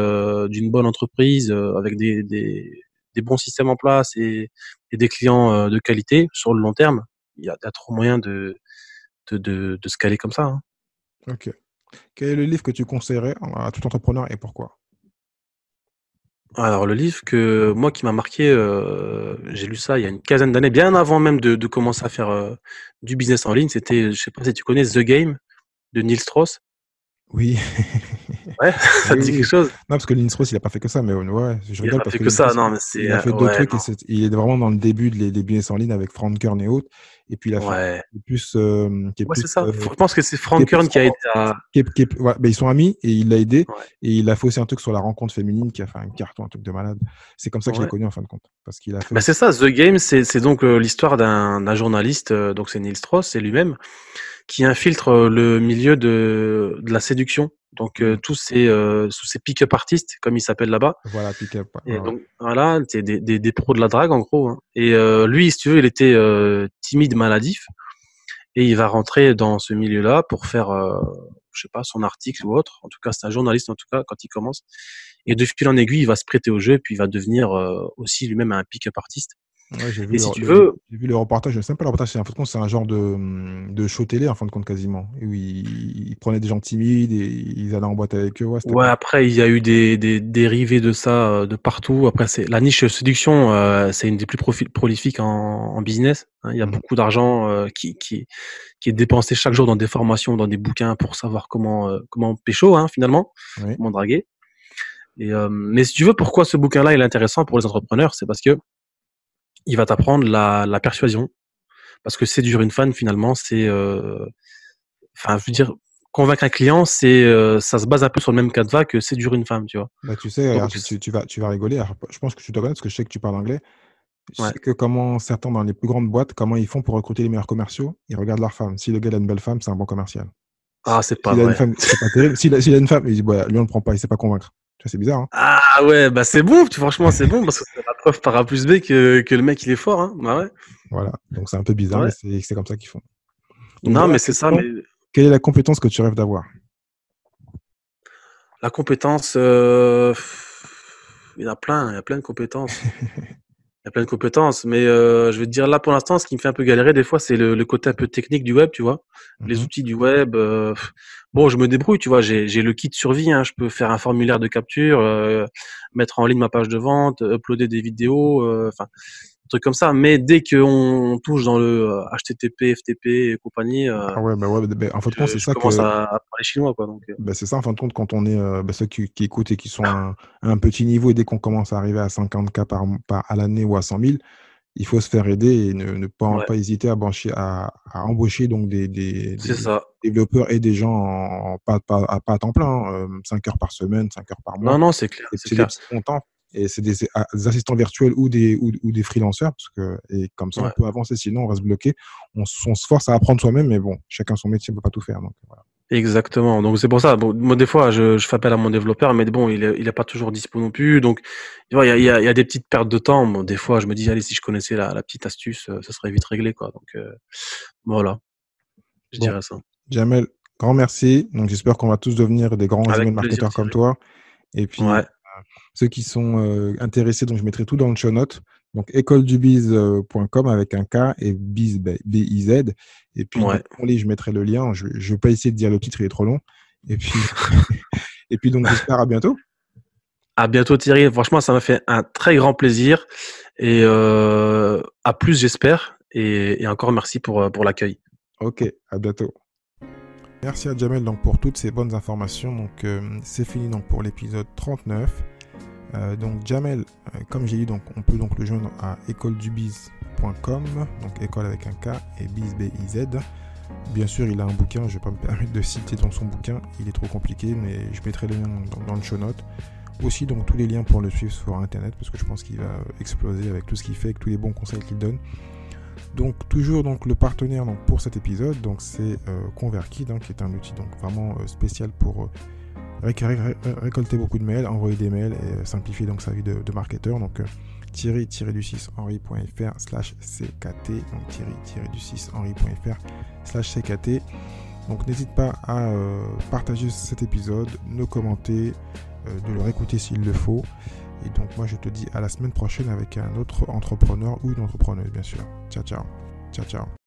d'une bonne entreprise avec des bons systèmes en place et des clients de qualité sur le long terme, il y a trop moyen de se caler comme ça. Hein. ok. Quel est le livre que tu conseillerais à tout entrepreneur et pourquoi? Alors le livre que moi qui m'a marqué, j'ai lu ça il y a une quinzaine d'années, bien avant même de commencer à faire du business en ligne. C'était, je sais pas si tu connais The Game de Neil Strauss. Oui. Ouais, ça Oui, te dit quelque oui. chose? Non, parce que Linus Ross, il a pas fait que ça, mais ouais, je Il a rigole pas parce fait que que Linus ça, Ross, non, mais c'est il a fait d'autres ouais, trucs et non, il est vraiment dans le début des business en ligne avec Frank Kern et autres. Et puis il a fait ouais, qui est ouais, plus, c'est ça. Je pense que c'est Frank Kern qui a été à, ouais, ben, ils sont amis et il l'a aidé. ouais, Et il a fait aussi un truc sur la rencontre féminine qui a fait un carton, un truc de malade. C'est comme ça que je l'ai ouais. connu en fin de compte. Parce qu'il a fait Bah c'est aussi. ça, The Game, c'est donc l'histoire d'un journaliste, donc c'est Neil Strauss, c'est lui-même, qui infiltre le milieu de la séduction. Donc Mm. tous ces pick-up artistes, comme ils s'appellent là-bas. Voilà, pick up. Ouais, Et ouais. donc voilà, c'est des pros de la drague en gros. Hein. Et lui, si tu veux, il était timide, maladif, et il va rentrer dans ce milieu-là pour faire, je sais pas, son article ou autre. En tout cas, c'est un journaliste en tout cas quand il commence. Et de fil en aiguille, il va se prêter au jeu, et puis il va devenir aussi lui-même un pick-up artiste. Ouais, Et si tu veux, j'ai vu le reportage, je ne sais même pas le reportage, en fin de compte, c'est un genre de show télé, en fin de compte, quasiment. Et où il prenait des gens timides et ils allaient en boîte avec eux. Ouais, c'était ouais, pas. après, il y a eu des dérivés de ça de partout. Après, c'est la niche séduction, c'est une des plus prolifiques en business. Hein. Il y a Mhm. beaucoup d'argent qui est dépensé chaque jour dans des formations, dans des bouquins pour savoir comment pécho, hein, finalement, Oui. comment draguer. Et, mais si tu veux, pourquoi ce bouquin-là il est intéressant pour les entrepreneurs, c'est parce que il va t'apprendre la persuasion. Parce que séduire une fan, finalement, enfin, je veux dire, convaincre un client, ça se base un peu sur le même canevas que séduire une femme, tu vois. Bah, tu sais, alors, Donc, tu vas rigoler. Alors, je pense que tu dois connaître parce que je sais que tu parles anglais. Je ouais. sais que comment certains dans les plus grandes boîtes, comment ils font pour recruter les meilleurs commerciaux, ils regardent leur femme. Si le gars a une belle femme, c'est un bon commercial. Ah, c'est pas S'il a une vrai. femme, c'est pas terrible. S'il a une femme, il dit, bah, lui, on le prend pas, il sait pas convaincre. Tu vois, c'est bizarre, hein. Ah ouais, bah c'est bon, franchement c'est bon parce que c'est la preuve par A plus B que le mec il est fort, hein. Bah ouais, Voilà. Donc, c'est un peu bizarre, mais ouais. c'est comme ça qu'ils font. Donc, Non mais dernière c'est ça, mais question. Quelle est la compétence que tu rêves d'avoir? la compétence, il y a plein de compétences. Il y a plein de compétences, mais je vais te dire là pour l'instant, ce qui me fait un peu galérer des fois, c'est le côté un peu technique du web, tu vois. Les Mhm. outils du web. Bon, je me débrouille, tu vois. J'ai le kit survie. Hein, je peux faire un formulaire de capture, mettre en ligne ma page de vente, uploader des vidéos. Enfin, trucs comme ça. Mais dès qu'on touche dans le HTTP, FTP et compagnie, Ah ouais, en fin de compte, c'est je ça commence que. à parler chinois, quoi. Donc, C'est ça, en fin de compte, quand on est ceux qui écoutent et qui sont à un petit niveau, et dès qu'on commence à arriver à 50K à l'année ou à 100 000, il faut se faire aider et ne pas, ouais, pas hésiter à embaucher donc c'est des ça. développeurs et des gens pas à temps plein, 5 heures par semaine, 5 heures par mois. Non, non, c'est clair, c'est C'est des clair. petits montants et c'est des assistants virtuels ou des freelanceurs parce que, et comme ça, on Ouais. peut avancer, sinon on reste bloqué. On se force à apprendre soi-même, mais bon, chacun son métier, on peut pas tout faire. Donc, voilà. Exactement. Donc c'est pour ça. Bon, moi des fois je fais appel à mon développeur, mais bon il est pas toujours dispo non plus. Donc tu vois il y a des petites pertes de temps. Bon, des fois je me dis allez si je connaissais la petite astuce, ça serait vite réglé quoi. Donc voilà, je Bon, dirais ça. Jamel, grand merci. Donc, j'espère qu'on va tous devenir des grands email Avec plaisir marketeurs comme Thierry. toi. Et puis, Ouais, ceux qui sont intéressés, donc je mettrai tout dans le show note. Donc, écoledubiz.com avec un K et biz, B-I-Z. Et puis, dans ouais. l'onglet, je mettrai le lien. Je ne vais pas essayer de dire le titre, il est trop long. Et puis, et puis donc, j'espère à bientôt. À bientôt Thierry. Franchement ça m'a fait un très grand plaisir et à plus j'espère et encore merci pour l'accueil. Ok, à bientôt. Merci à Jamel donc, pour toutes ces bonnes informations. Donc, c'est fini donc, pour l'épisode 39. Donc Jamel, comme j'ai dit, donc, on peut donc le joindre à écoledubiz.com, donc école avec un K et biz, B-I-Z. Bien sûr, il a un bouquin, je ne vais pas me permettre de citer dans son bouquin, il est trop compliqué, mais je mettrai les liens dans le show note. Aussi, donc tous les liens pour le suivre sur Internet, parce que je pense qu'il va exploser avec tout ce qu'il fait, avec tous les bons conseils qu'il donne. Donc toujours donc le partenaire donc, pour cet épisode, donc c'est ConvertKit, hein, qui est un outil donc vraiment spécial pour récolter beaucoup de mails, envoyer des mails et simplifier donc sa vie de marketeur. Donc Thierry-du-6henri.fr/ckt, donc Thierry-du-6henri.fr/ckt. Donc n'hésite pas à partager cet épisode, le commenter, de le réécouter s'il le faut. Et donc moi je te dis à la semaine prochaine avec un autre entrepreneur ou une entrepreneuse bien sûr. Ciao ciao. Ciao ciao.